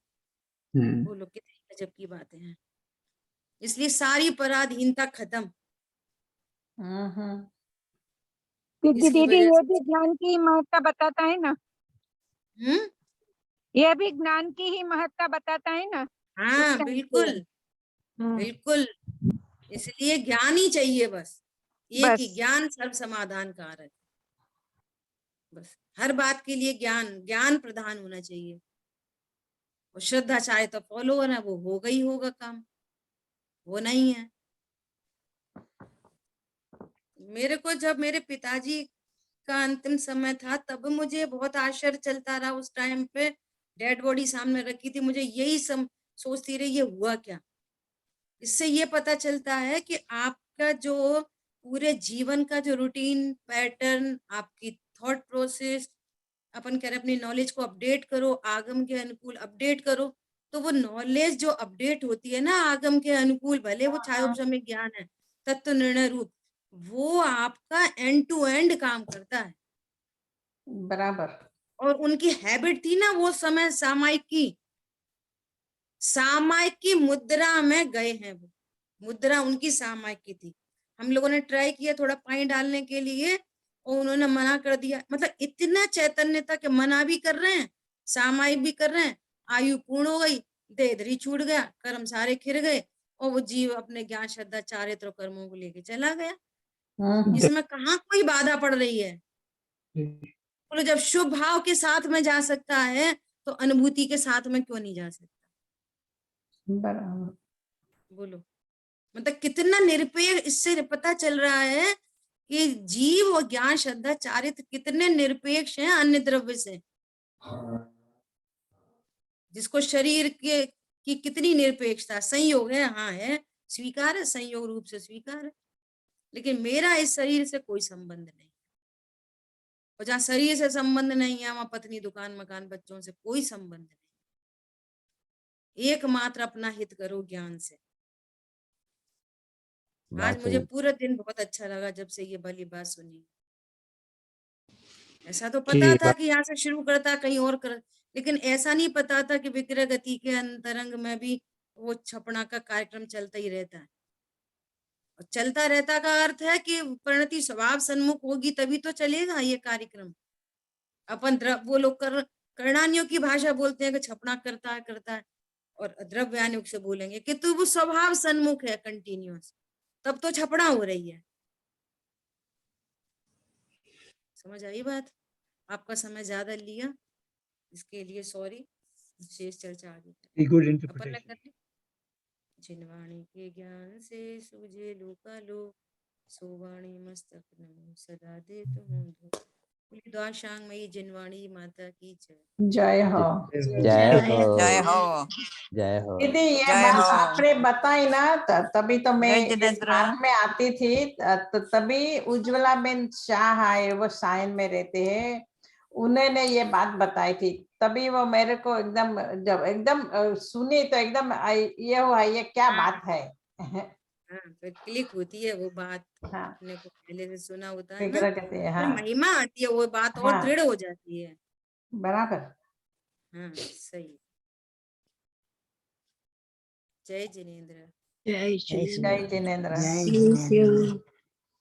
बोलो कितनी गजब की बातें हैं। इसलिए सारी पराधीनता खत्म। दीदी ये भी ज्ञान की महत्ता बताता है ना। ये भी ज्ञान की ही महत्ता बताता है ना। हाँ बिल्कुल बिल्कुल, इसलिए ज्ञान ही चाहिए बस, एक ही ज्ञान सर्व समाधान कारक। बस हर बात के लिए ज्ञान, ज्ञान प्रधान होना चाहिए, और श्रद्धा चाहे तो फॉलो होना, वो होगा ही होगा काम, होना ही है। मेरे को जब मेरे पिताजी का अंतिम समय था तब मुझे बहुत आश्चर्य चलता रहा। उस टाइम पे डेड बॉडी सामने रखी थी, मुझे यही सोचती रही ये हुआ क्या। इससे ये पता चलता है कि आपका जो पूरे जीवन का जो रूटीन पैटर्न, आपकी थॉट प्रोसेस, अपन कह रहे अपनी नॉलेज को अपडेट करो, आगम के अनुकूल अपडेट करो। तो वो नॉलेज जो अपडेट होती है ना आगम के अनुकूल, भले वो छायोपशमिक ज्ञान है, तत्व निर्णय रूप, वो आपका एंड टू एंड काम करता है। बराबर। और उनकी हैबिट थी ना वो समय सामायिक की मुद्रा में गए हैं। वो मुद्रा उनकी सामायिक की थी। हम लोगों ने ट्राई किया थोड़ा पानी डालने के लिए और उन्होंने मना कर दिया। मतलब इतना चैतन्यता के मना भी कर रहे हैं, सामायिक भी कर रहे हैं। आयु पूर्ण हो गई, देहधरी छूट गया, कर्म सारे खिर गए और वो जीव अपने ज्ञान श्रद्धा चारित्र कर्मों को लेके चला गया। इसमें कहाँ कोई बाधा पड़ रही है? बोलो जब शुभ भाव के साथ में जा सकता है तो अनुभूति के साथ में क्यों नहीं जा सकता? बराबर। बोलो मतलब कितना निरपेक्ष, इससे पता चल रहा है कि जीव और ज्ञान श्रद्धा चारित्र कितने निरपेक्ष हैं अन्य द्रव्य से। जिसको शरीर के की कितनी निरपेक्षता, संयोग है, हाँ है, स्वीकार है, संयोग रूप से स्वीकार है, लेकिन मेरा इस शरीर से कोई संबंध नहीं। और जहाँ शरीर से संबंध नहीं है वहां पत्नी, दुकान, मकान, बच्चों से कोई संबंध नहीं। एकमात्र अपना हित करो ज्ञान से। आज मुझे पूरा दिन बहुत अच्छा लगा जब से ये भली बात सुनी। ऐसा तो पता था कि यहाँ से शुरू करता कहीं और कर, लेकिन ऐसा नहीं पता था कि विक्रय गति के अंतरंग में भी वो छपना का कार्यक्रम चलता ही रहता है। और चलता रहता का अर्थ है कि परिणति स्वभाव सन्मुख होगी तभी तो चलेगा ये कार्यक्रम। अपन वो लोग कर्णानियों की भाषा बोलते हैं कि छपना करता है और द्रव्यानुग से बोलेंगे कि तू वो स्वभाव सन्मुख है कंटिन्यूअस, तब तो छपड़ा हो रही है। समझ आई बात? आपका समय ज्यादा लिया इसके लिए सॉरी। शेष चर्चा आगे अपन ने कर ली। जिनवाणी के ज्ञान से सूझे लोका लोक, सोवाणी मस्तक नमो सदा दे तुम द्वाशांग मई जिनवाणी माता की जय। जय हो। जय हो। जय हो। जय हो। दीदी ये जय बात हो। आपने बताई ना, तभी तो मैं जय इस जिनेंद्र। मार्ग में आती थी। तो तभी उज्ज्वला बेन शाह है, वो साइन में रहते हैं, उन्होंने ये बात बताई थी। तभी वो मेरे को एकदम जब एकदम सुनी तो एकदम ये हुआ ये क्या बात है। हाँ फिर क्लिक होती है वो बात। हाँ। अपने को पहले से सुना होता है ना, विग्रह कहते हैं। फिर हाँ महिमा आती है, वो बात और हाँ। दृढ़ हो जाती है। बराबर। हाँ सही। जय जिनेंद्र। जय जय जिनेंद्र। Thank you.